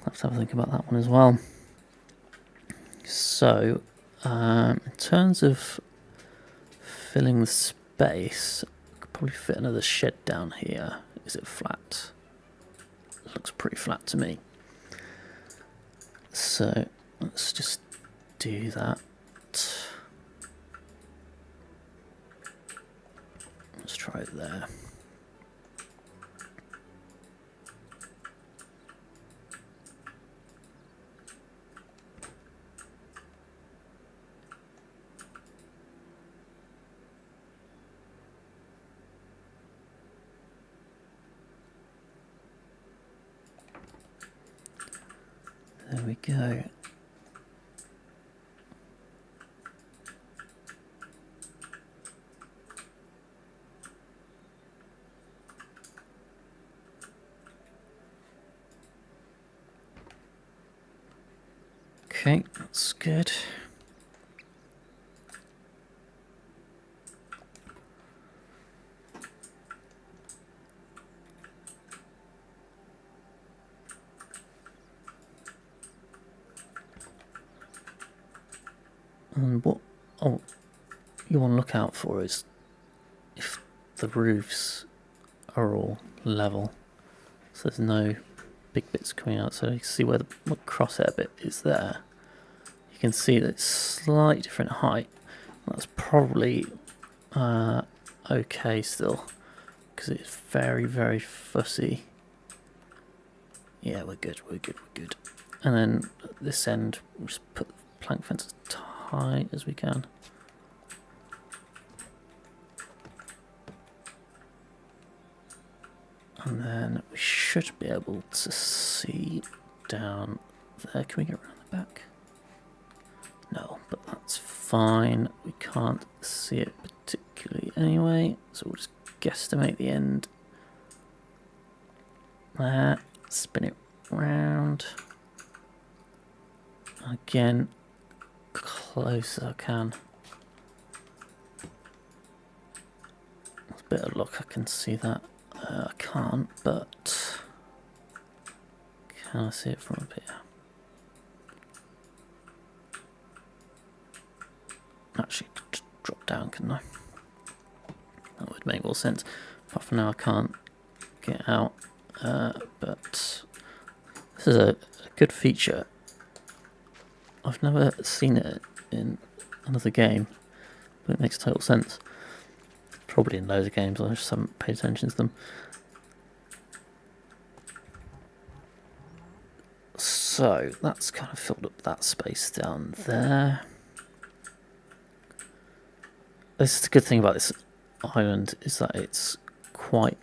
Let's have a think about that one as well. So, in terms of filling the space, I could probably fit another shed down here. Is it flat? It looks pretty flat to me. So, let's just do that. Let's try it there. There we go. Okay, that's good. And what you want to look out for is if the roofs are all level, so there's no big bits coming out. So you can see where the crosshair bit is there. You can see that it's slightly different height. That's probably okay still, because it's very, very fussy. Yeah, we're good, we're good, we're good. And then at this end, we'll just put the plank fence as tight as we can. And then we should be able to see down there. Can we get around the back? No, but that's fine. We can't see it particularly anyway, so we'll just guesstimate the end. There, spin it round. Again, close as I can. With a bit of luck, I can see that. I can't, but can I see it from up here? Actually, just drop down, couldn't I? That would make more sense. Apart from now, I can't get out. But this is a good feature. I've never seen it in another game, but it makes total sense. Probably in loads of games, I just haven't paid attention to them. So that's kind of filled up that space down there. this is the good thing about this island, is that it's quite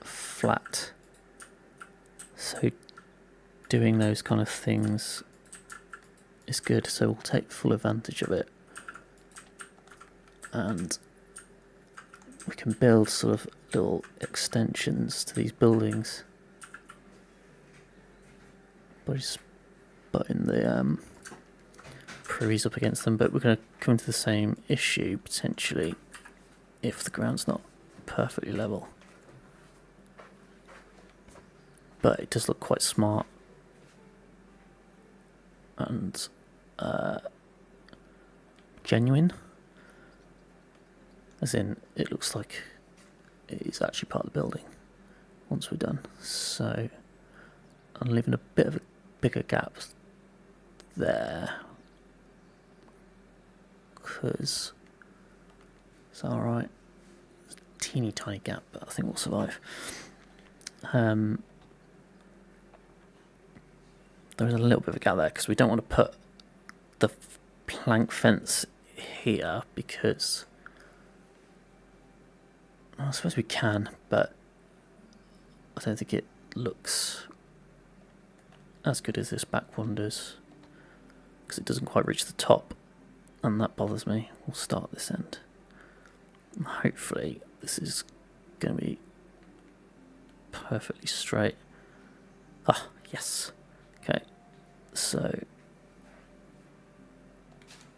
flat. So doing those kind of things is good, so we'll take full advantage of it. And we can build sort of little extensions to these buildings by just putting the prairies up against them, but we're going to come into the same issue potentially if the ground's not perfectly level. But it does look quite smart and genuine, as in it looks like it is actually part of the building once we're done. So I'm leaving a bit of a bigger gap there because it's alright. It's a teeny tiny gap, but I think we'll survive. There is a little bit of a gap there because we don't want to put the plank fence here because I suppose we can, but I don't think it looks as good as this back one does because it doesn't quite reach the top, and that bothers me. We'll start this end. Hopefully this is going to be perfectly straight. Ah, yes. Okay, so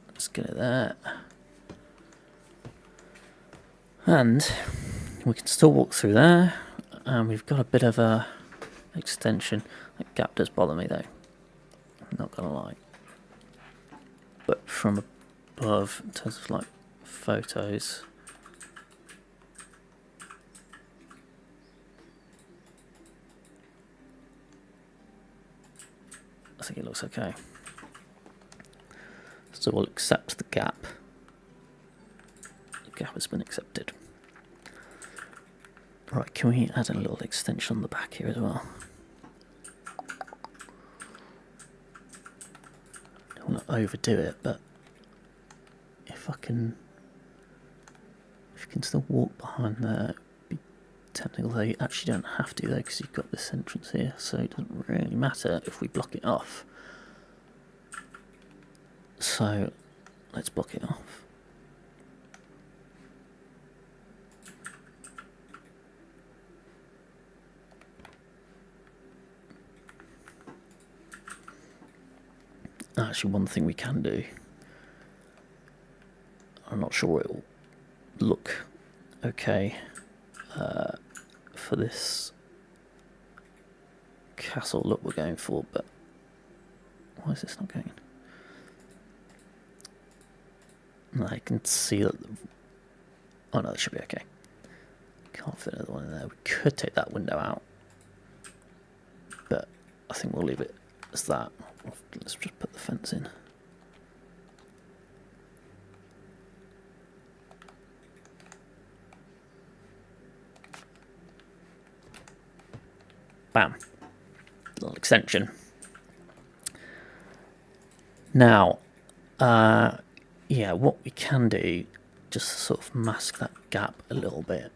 let's get it there. And we can still walk through there, and we've got a bit of a extension. That gap does bother me though, I'm not gonna lie. But from above, in terms of like photos, I think it looks okay. So we'll accept the gap. The gap has been accepted. Right, can we add a little extension on the back here as well? Don't want to overdo it, but if I can still walk behind there, it'd be tempting. Although you actually don't have to though, because you've got this entrance here, so it doesn't really matter if we block it off. So let's block it off. Actually, one thing we can do, I'm not sure it will look okay for this castle look we're going for, but why is this not going? I can see that. Oh no, that should be okay. Can't fit another one in there. We could take that window out, but I think we'll leave it as that. Let's just put the fence in. Bam. Little extension. Now, yeah, what we can do, just to sort of mask that gap a little bit,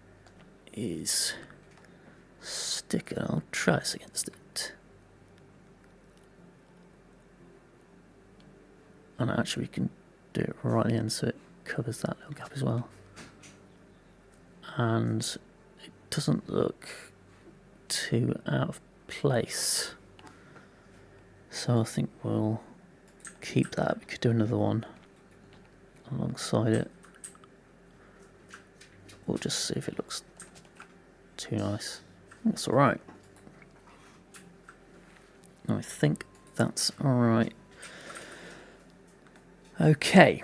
is stick an old truss against it. And actually we can do it right at the end so it covers that little gap as well. And it doesn't look too out of place. So I think we'll keep that. We could do another one alongside it. We'll just see if it looks too nice. That's alright. I think that's alright. Okay.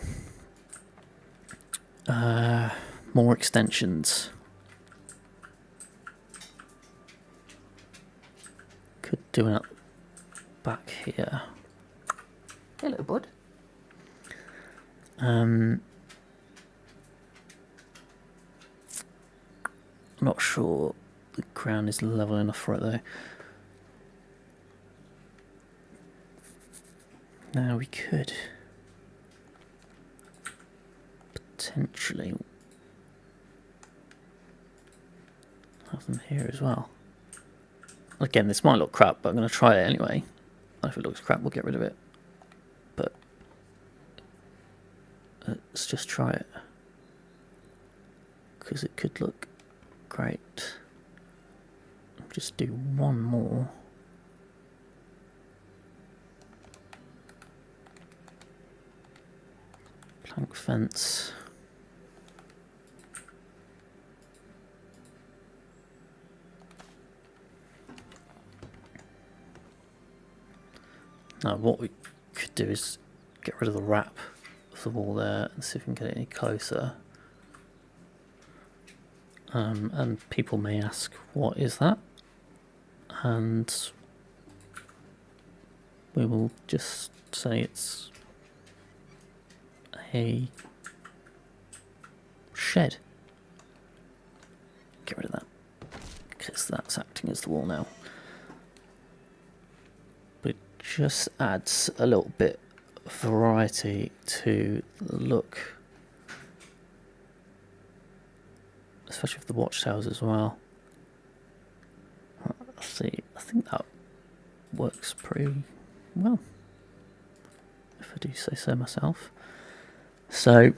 More extensions. Could do it back here. Hello, bud. Not sure the ground is level enough for it though. Now we could potentially have them here as well. Again, this might look crap, but I'm going to try it anyway. If it looks crap, we'll get rid of it. But let's just try it, because it could look great. Just do one more. Plank fence. Now what we could do is get rid of the wrap of the wall there and see if we can get it any closer. And people may ask, what is that? And we will just say it's a shed. Get rid of that, because that's acting as the wall now. But just adds a little bit of variety to the look, especially with the watchtowers as well. Let's see, I think that works pretty well, if I do say so myself. So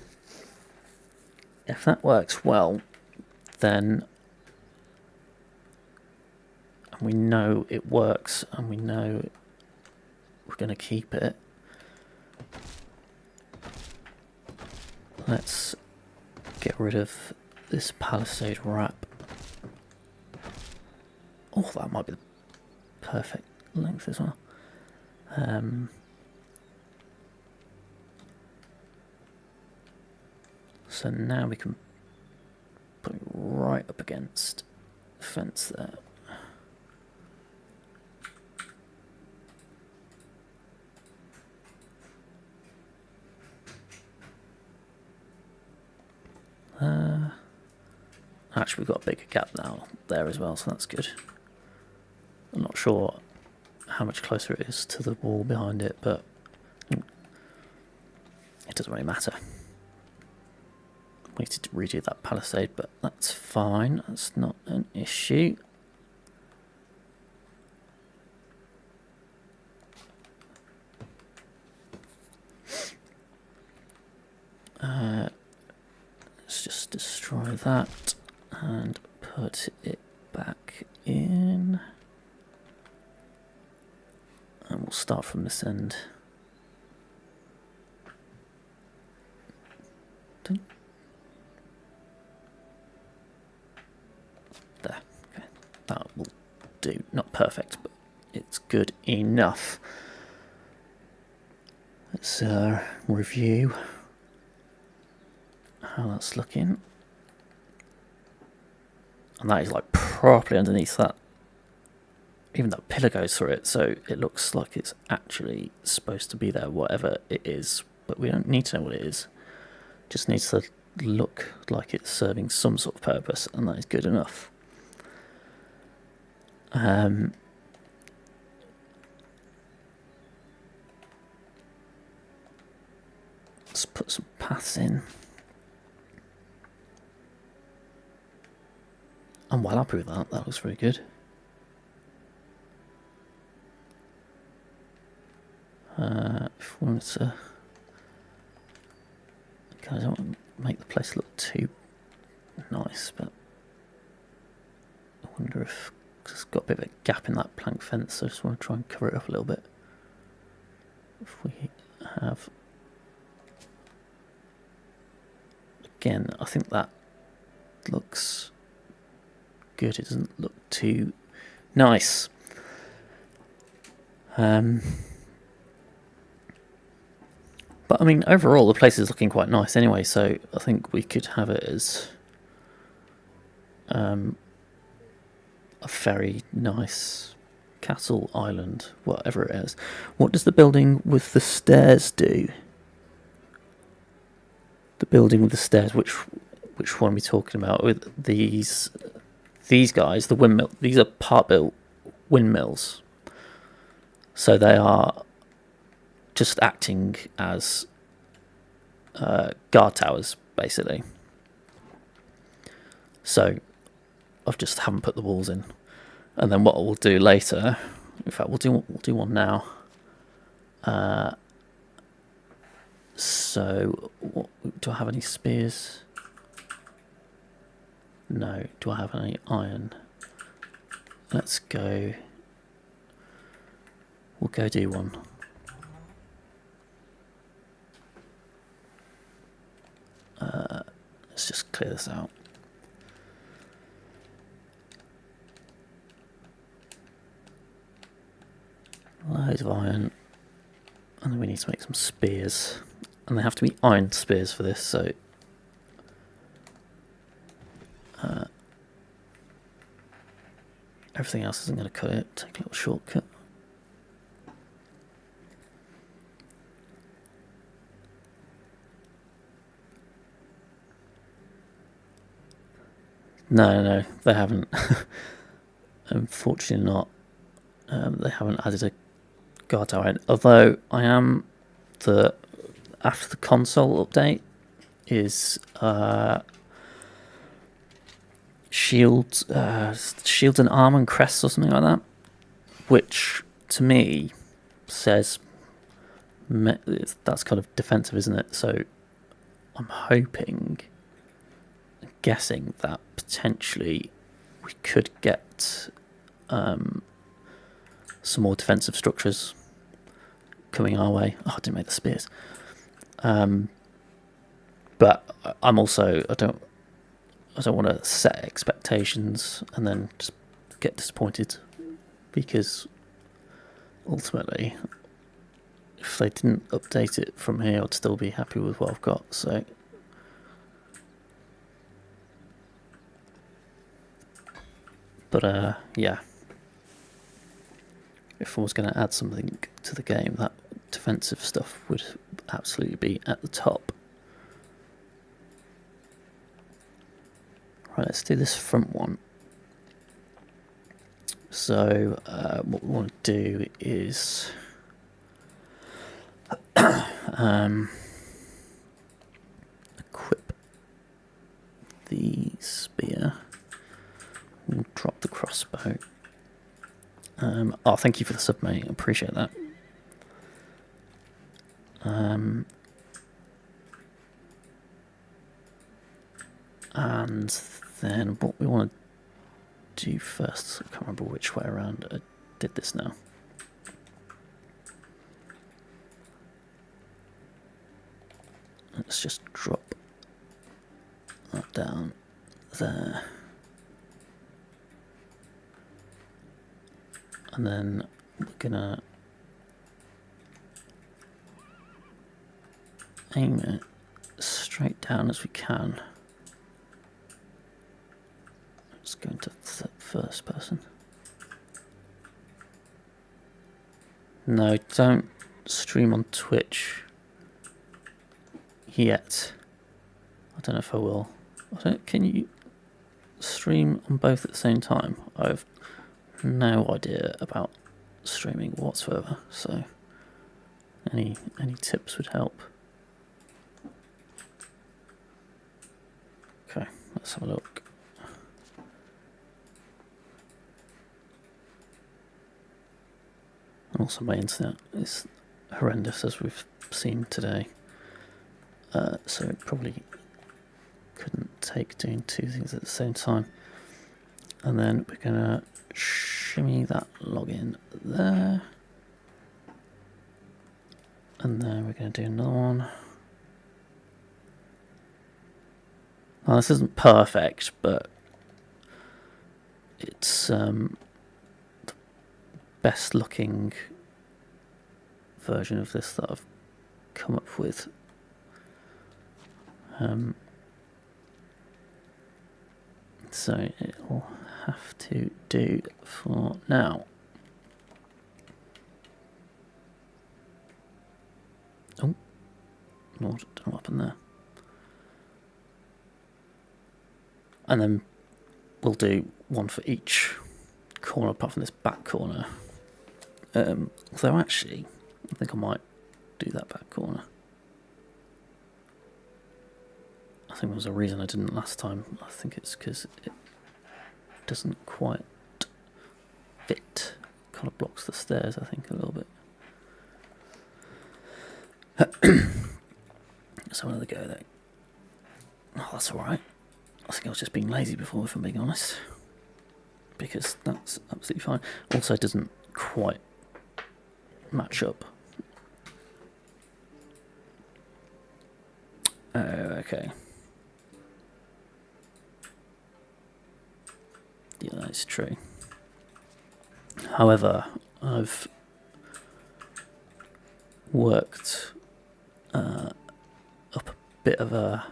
if that works well, then we know it works and we know we're going to keep it. Let's get rid of this palisade wrap. Oh, that might be the perfect length as well. So now we can put it right up against the fence there. Actually, we've got a bigger gap now there as well, so that's good. I'm not sure how much closer it is to the wall behind it, but it doesn't really matter. We need to redo that palisade, but that's fine. That's not an issue. Let's just destroy that and put it back in. And we'll start from this end. There. Okay. That will do. Not perfect, but it's good enough. Let's review how that's looking. And that is like properly underneath that. Even that pillar goes through it, so it looks like it's actually supposed to be there, whatever it is. But we don't need to know what it is. It just needs to look like it's serving some sort of purpose, and that is good enough. Let's put some paths in. I'm well happy with that. That looks very good. If we wanted to, okay, I don't want to make the place look too nice, but I wonder if, cause it's got a bit of a gap in that plank fence, so I just want to try and cover it up a little bit. If we have, again, I think that looks good. It doesn't look too nice. But I mean, overall, the place is looking quite nice anyway, so I think we could have it as a very nice castle island, whatever it is. What does the building with the stairs do? The building with the stairs, which one are we talking about? With these guys, the windmill. These are part-built windmills, so they are just acting as guard towers, basically. So I just haven't put the walls in. And then what we'll do later, in fact, we'll do one now. So, do I have any spears? No. Do I have any iron? Let's go. We'll go do one. Let's just clear this out. Loads of iron. And then we need to make some spears. And they have to be iron spears for this, so... everything else isn't going to cut it. Take a little shortcut. No, they haven't. Unfortunately not. They haven't added a guard tower in. Although I am after the console update is shields and armor and crests or something like that, which to me says that's kind of defensive, isn't it? So I'm guessing that potentially we could get some more defensive structures coming our way. Oh, I didn't make the spears. But I'm also I don't want to set expectations and then just get disappointed, because ultimately, if they didn't update it from here, I'd still be happy with what I've got. So. But yeah, if I was going to add something to the game, that defensive stuff would absolutely be at the top. Right, let's do this front one. So what we want to do is equip the spear. We'll drop the crossbow. Oh, thank you for the sub, mate. I appreciate that. And then what we want to do first, I can't remember which way around I did this now. Let's just drop that down there. And then we're gonna aim it straight down as we can. Let's go into first person. No, don't stream on Twitch yet. I don't know if I will. Can you stream on both at the same time? I've no idea about streaming whatsoever, so any tips would help. Okay, let's have a look. And also my internet is horrendous, as we've seen today, so it probably couldn't take doing two things at the same time. And then we're gonna shimmy that login there, and then we're going to do another one. Now, this isn't perfect, but it's the best looking version of this that I've come up with. So it'll have to do for now. Oh, no, don't know what happened there. And then we'll do one for each corner apart from this back corner. Although actually, I think I might do that back corner. I think there was a reason I didn't last time. I think it's because it doesn't quite fit. Kind of blocks the stairs, I think, a little bit. So another go there. Oh, that's alright. I think I was just being lazy before, if I'm being honest. Because that's absolutely fine. Also, it doesn't quite match up. Okay. Yeah, that's true. However, I've worked up a bit of a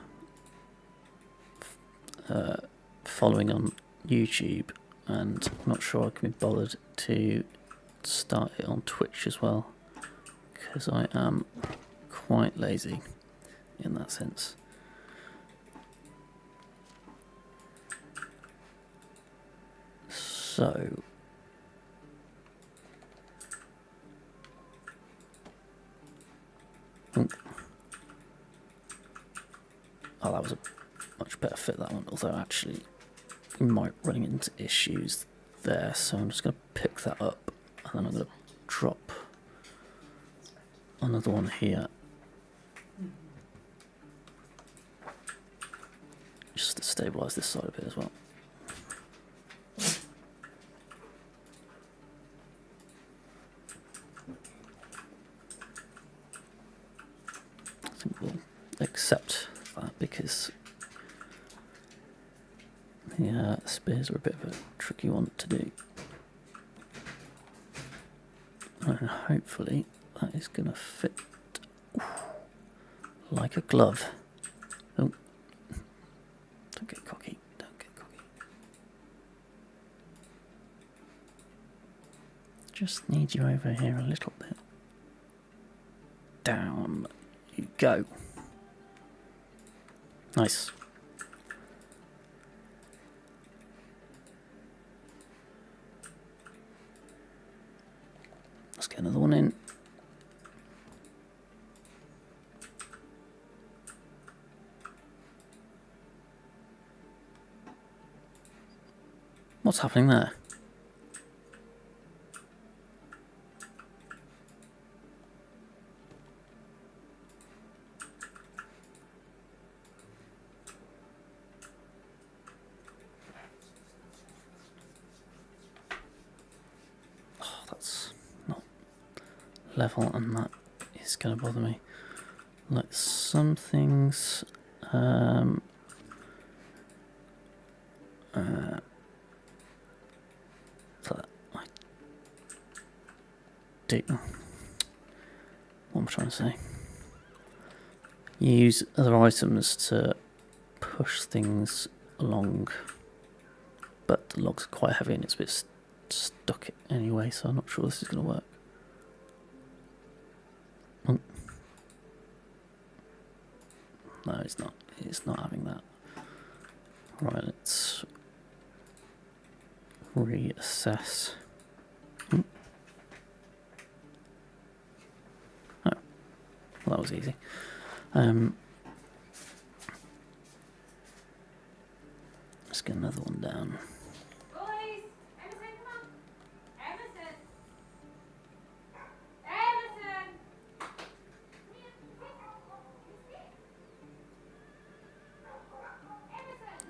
following on YouTube, and I'm not sure I can be bothered to start it on Twitch as well, because I am quite lazy in that sense. So oh, that was a much better fit, that one, although actually we might run into issues there, so I'm just going to pick that up and then I'm going to drop another one here just to stabilise this side a bit as well. I think we'll accept that because the spears are a bit of a tricky one to do, and hopefully that is going to fit like a glove. Oh, don't get cocky, don't get cocky. Just need you over here a little bit. Down you go. Nice. Let's get another one in. What's happening there? Oh, that's not level, and that is going to bother me. Like some things, that I do. What am I trying to say? Use other items to push things along, but the logs are quite heavy and it's a bit stuck anyway, so I'm not sure this is going to work. Oh. No, it's not. It's not having that. Right, let's reassess. Oh, well, that was easy. Let's get another one down. Boys, Emerson, come on. Emerson. Emerson.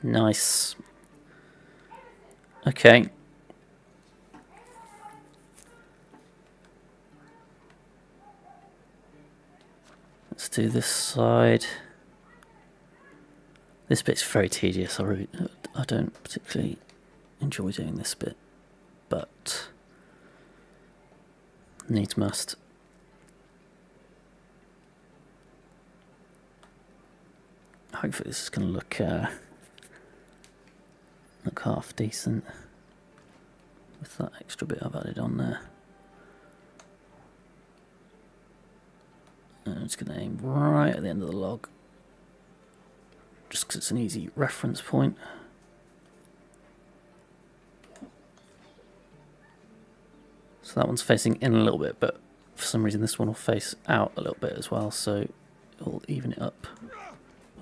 Nice. Okay. Let's do this side. This bit's very tedious. I don't particularly enjoy doing this bit, but needs must. Hopefully this is going to look half decent with that extra bit I've added on there. And I'm just going to aim right at the end of the log, just because it's an easy reference point. So that one's facing in a little bit, but for some reason this one will face out a little bit as well, so it'll even it up.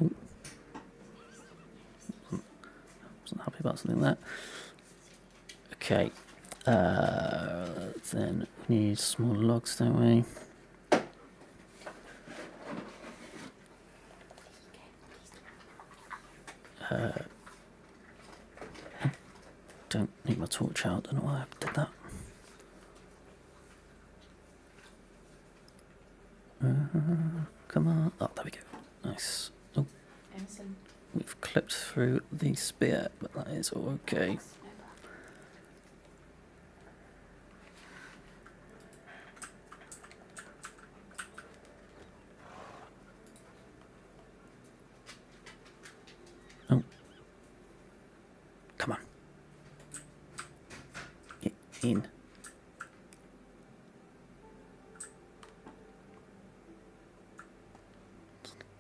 Ooh. about something there. Okay. Then we need small logs, don't we? Don't need my torch out. Don't know why I did that. Come on. Oh, there we go. Nice. Oh, Emerson. we've clipped through the spear, but that is all okay. Oh. Come on. Get in.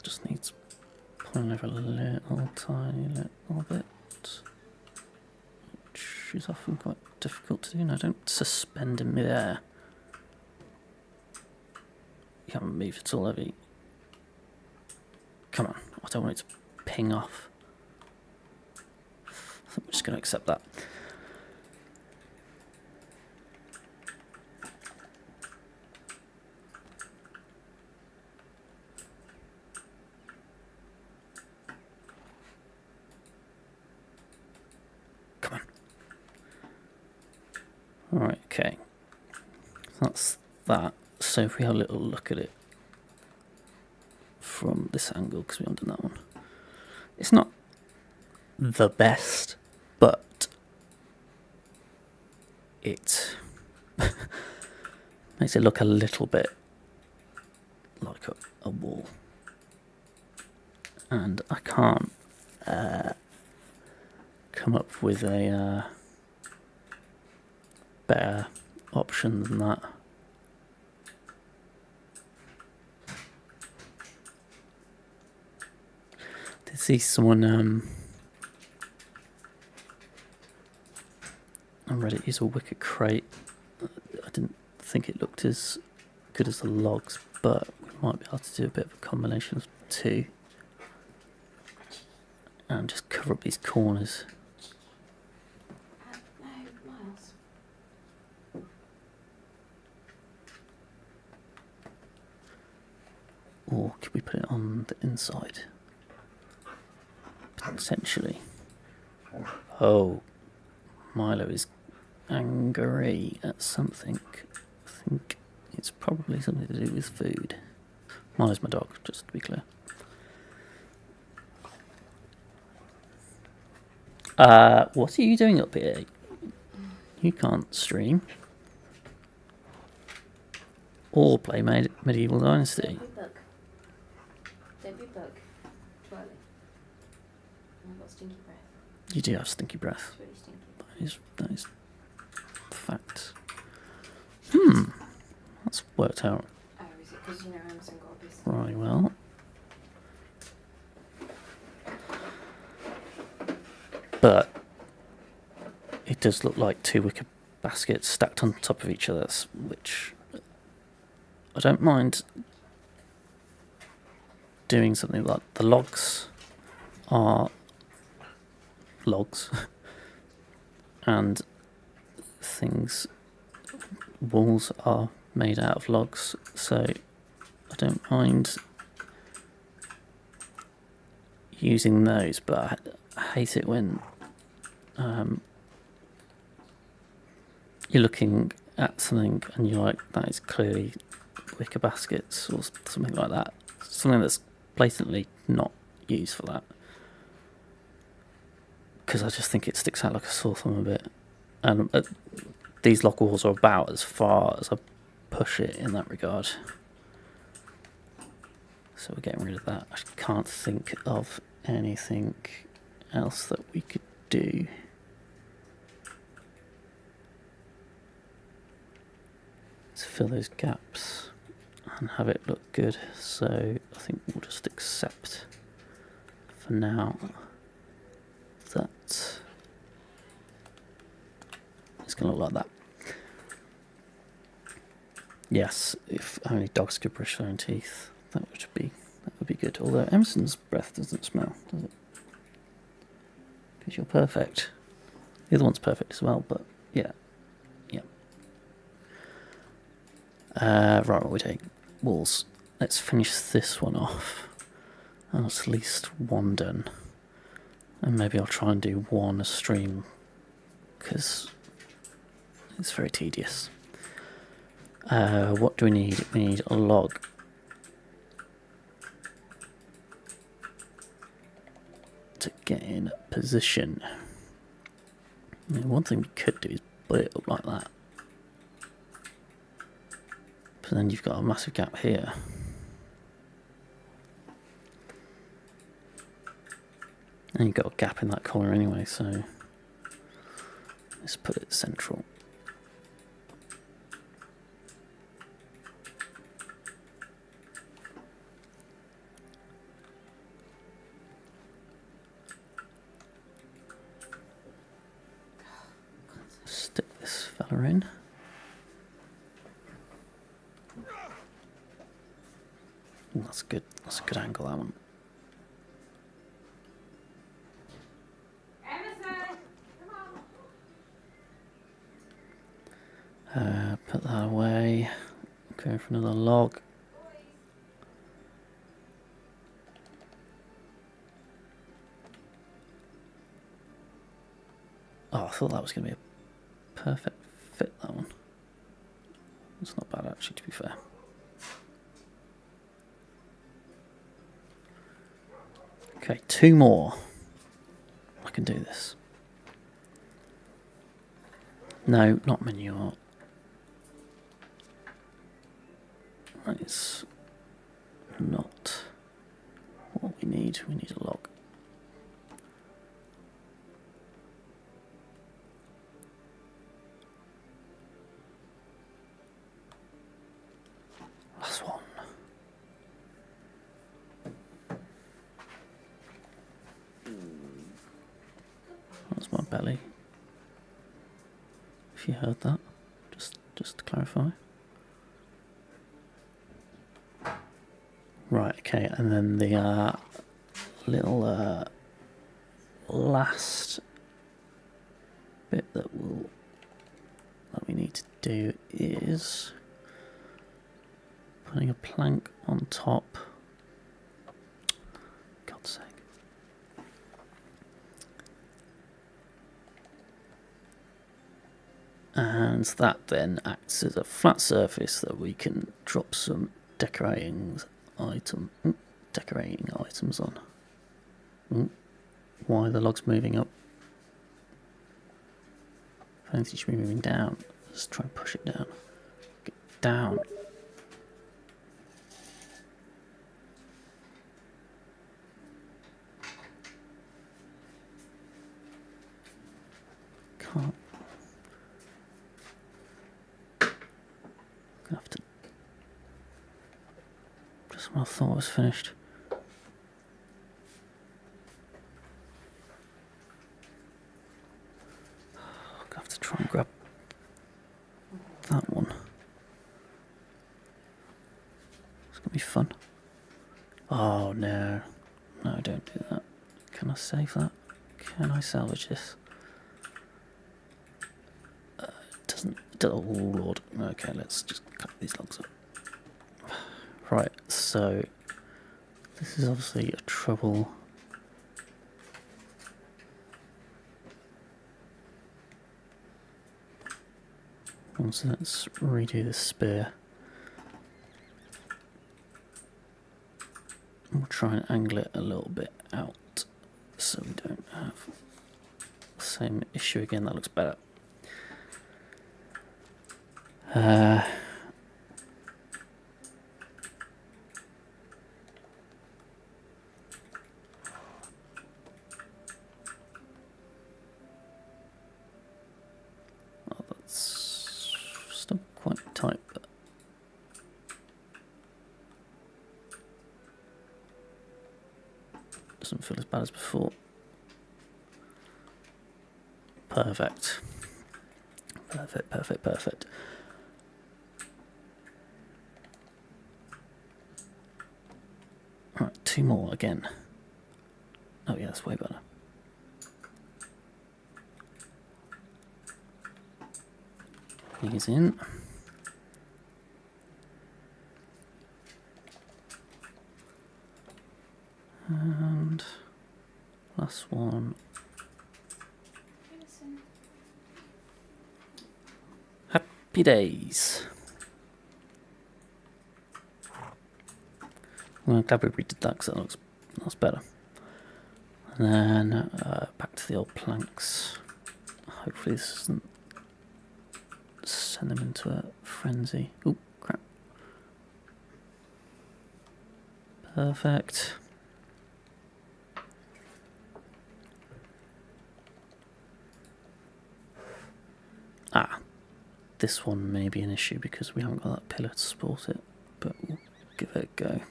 Just needs pulling over a little tiny little bit, which is often quite difficult to do. No, don't suspend in midair. You haven't moved at all, have you? Come on, I don't want it to ping off. I think we're just going to accept that. Come on. Alright, okay. That's that. So if we have a little look at it from this angle, because we haven't done that one. It's not the best, but it makes it look a little bit like a wall. And I can't come up with a better option than that. Did see someone on Reddit use a wicker crate. I didn't think it looked as good as the logs, but we might be able to do a bit of a combination of two and just cover up these corners. No, Miles. Or could we put it on the inside? Potentially. Oh, Milo is angry at something. I think it's probably something to do with food. Milo's my dog, just to be clear. What are you doing up here? You can't stream. Or play Medieval Dynasty. Don't be bug. Don't be bug. Too early. And I've got stinky breath. You do have stinky breath. It's really stinky. That is fact. That's worked out Oh, is it because Amazon got a business? really well. But it does look like two wicker baskets stacked on top of each other, which I don't mind doing something like the logs are logs and walls are made out of logs, so I don't mind using those, but I hate it when you're looking at something and you're like, that is clearly wicker baskets or something like that. Something that's blatantly not used for that. Because I just think it sticks out like a sore thumb a bit. And these log walls are about as far as I push it in that regard. So we're getting rid of that. I can't think of anything else that we could do. To fill those gaps and have it look good. So I think we'll just accept for now that it's going to look like that. Yes, if only dogs could brush their own teeth, that would be good. Although Emerson's breath doesn't smell, does it? Because you're perfect. The other one's perfect as well, but yeah. Yeah. Right, what we take? Walls. Let's finish this one off. And that's at least one done. And maybe I'll try and do one a stream, because it's very tedious. What do we need? We need a log. To get in position. I mean, one thing we could do is put it up like that. But then you've got a massive gap here. And you've got a gap in that corner anyway, so let's put it central. Stick this fella in. That's good. That's a good angle, that one. Emerson, come on. Put that away. Go for another log. Boys. Oh, I thought that was going to be a perfect fit, that one. It's not bad, actually, to be fair. Okay, 2 more. I can do this. No, not manure. That is not what we need. We need a log. Last one. That's my belly. If you heard that, just to clarify. Right, okay, and then the little last bit that we need to do is putting a plank on top. God's sake. And that then acts as a flat surface that we can drop some decorating items on. Why are the logs moving up? I think it should be moving down. Let's try and push it down. Get down. Can't. Gonna have to. Just when I thought it was finished. Gonna have to try and grab that one. It's gonna be fun. Oh no. No, don't do that. Can I save that? Can I salvage this? Oh lord. Okay, let's just cut these logs up. Right, so this is obviously a trouble. So let's redo the spear. We'll try and angle it a little bit out so we don't have the same issue again. That looks better. Oh, that's still quite tight, but doesn't feel as bad as before. Perfect. Perfect, perfect, perfect. Right, 2 more again. Oh yeah, that's way better. these in. And last one. Listen. Happy days. Well, I'm glad we redid that because that's better. And then back to the old planks. Hopefully this doesn't send them into a frenzy. Oh, crap. Perfect. Ah, this one may be an issue because we haven't got that pillar to support it, but we'll give it a go.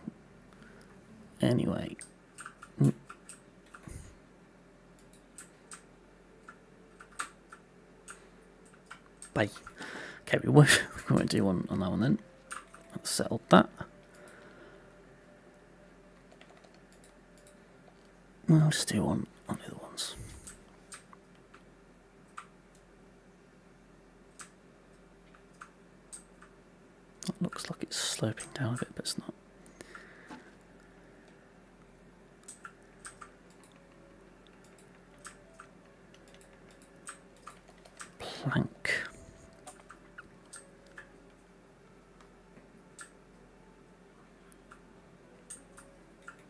Anyway. Bye. Okay, we won't do one on that one then. I've settled that. I'll just do one on the other ones. It looks like it's sloping down a bit, but it's not. Plank.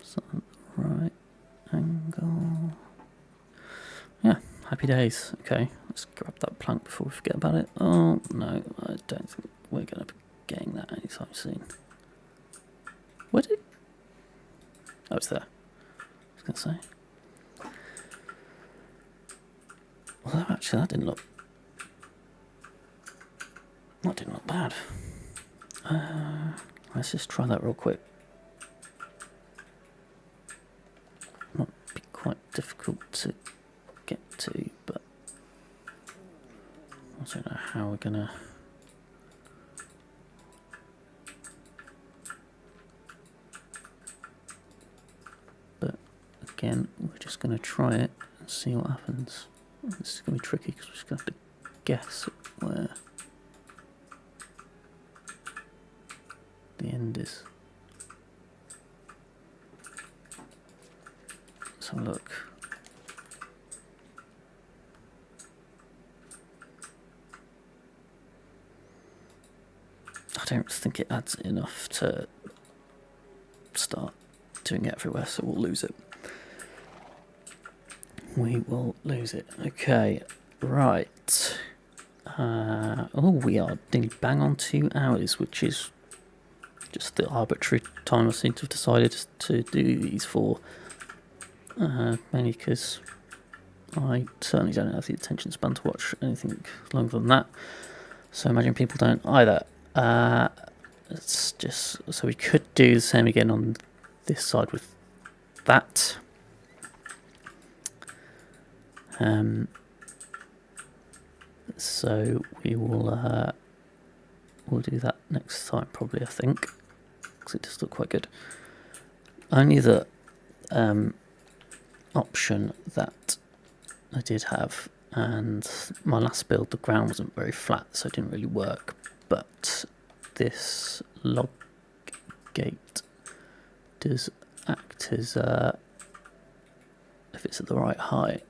So, right angle. Yeah, happy days. Okay, let's grab that plank before we forget about it. Oh, no, I don't think we're going to be getting that anytime soon. Where did it? Oh, it's there. I was going to say. Although, actually, that didn't look bad. Let's just try that real quick. Might be quite difficult to get to, but I don't know how we're gonna. But again, we're just gonna try it and see what happens. This is gonna be tricky because we're just gonna have to guess where the end is. Let's have a look. I don't think it adds enough to start doing it everywhere, so we'll lose it. We will lose it. Okay, right. Oh, we are nearly bang on 2 hours, which is just the arbitrary time I seem to have decided to do these for. Mainly because I certainly don't have the attention span to watch anything longer than that. So I imagine people don't either. It's just so we could do the same again on this side with that. So we will we'll do that next time probably, I think, because it does look quite good. Only the option that I did have, and my last build the ground wasn't very flat, so it didn't really work, but this log gate does act as if it's at the right height,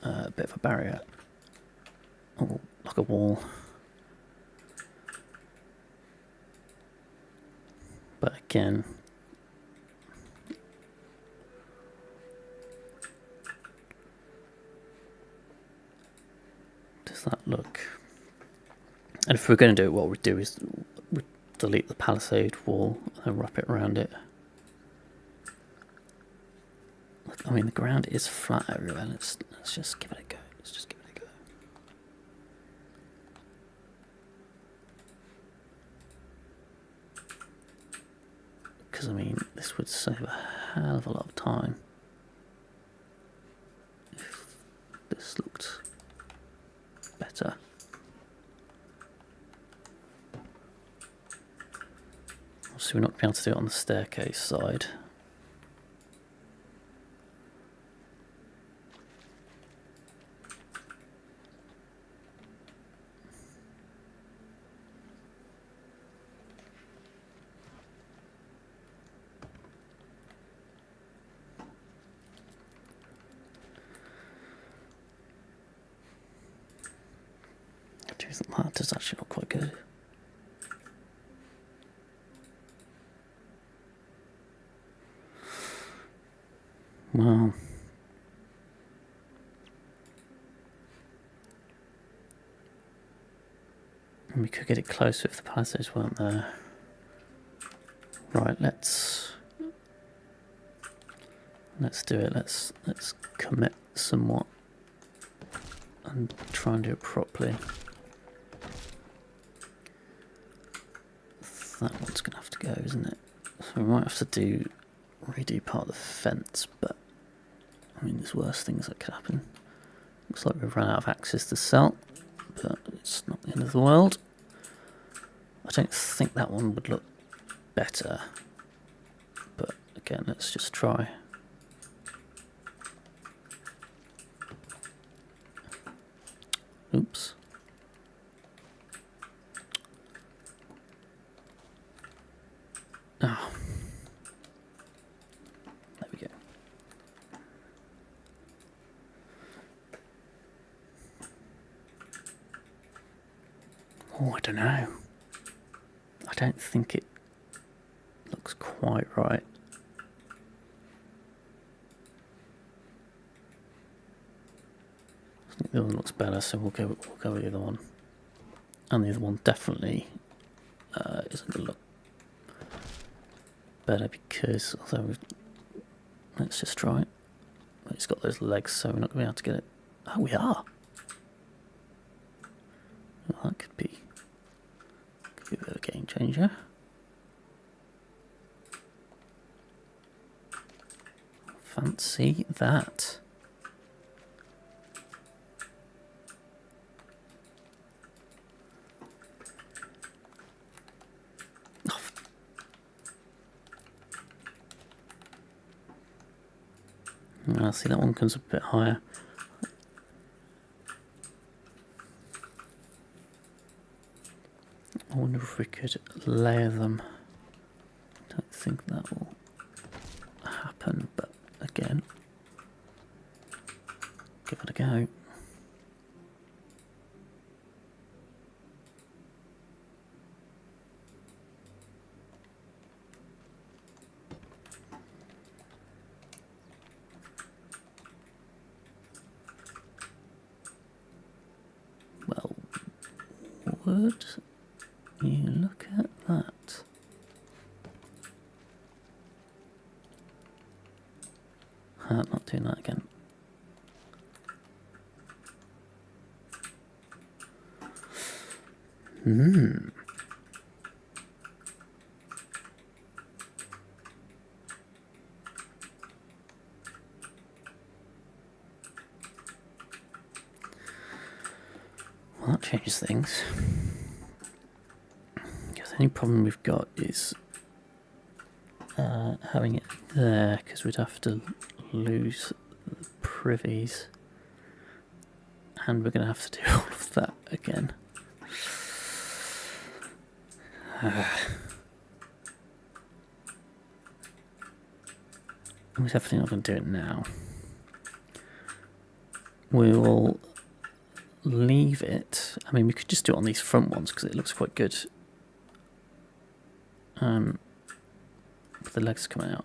a bit of a barrier, or like a wall. But again, does that look? And if we're going to do it, what we do is we delete the palisade wall and wrap it around it. I mean, the ground is flat everywhere. Let's just give it a go. Let's just give it a go. Because I mean, this would save a hell of a lot of time if this looked better. Obviously, we're not going to be able to do it on the staircase side. That does actually look quite good. Wow. And we could get it closer if the palisades weren't there. Right, let's do it. Let's commit somewhat and try and do it properly. That one's gonna have to go, isn't it? So we might have to redo part of the fence, but I mean, there's worse things that could happen. Looks like we've run out of axes to sell, but it's not the end of the world. I don't think that one would look better, but again, let's just try. Oops. Oh. There we go. Oh, I don't know. I don't think it looks quite right. I think the other one looks better, so we'll go with the other one. And the other one definitely isn't going to look better because, let's just try it. It's got those legs, so we're not going to be able to get it. Oh, we are. Well, that could be a bit of a game changer. Fancy that. I see that one comes a bit higher. I wonder if we could layer them. I don't think that will happen, but again, give it a go. Well, would you look at that? Not doing that again. Well, that changes things. Because the only problem we've got is having it there, because we'd have to lose the privies, and we're going to have to do all of that again. We're definitely not going to do it now. We will leave it. I mean, we could just do it on these front ones because it looks quite good. With the legs coming out.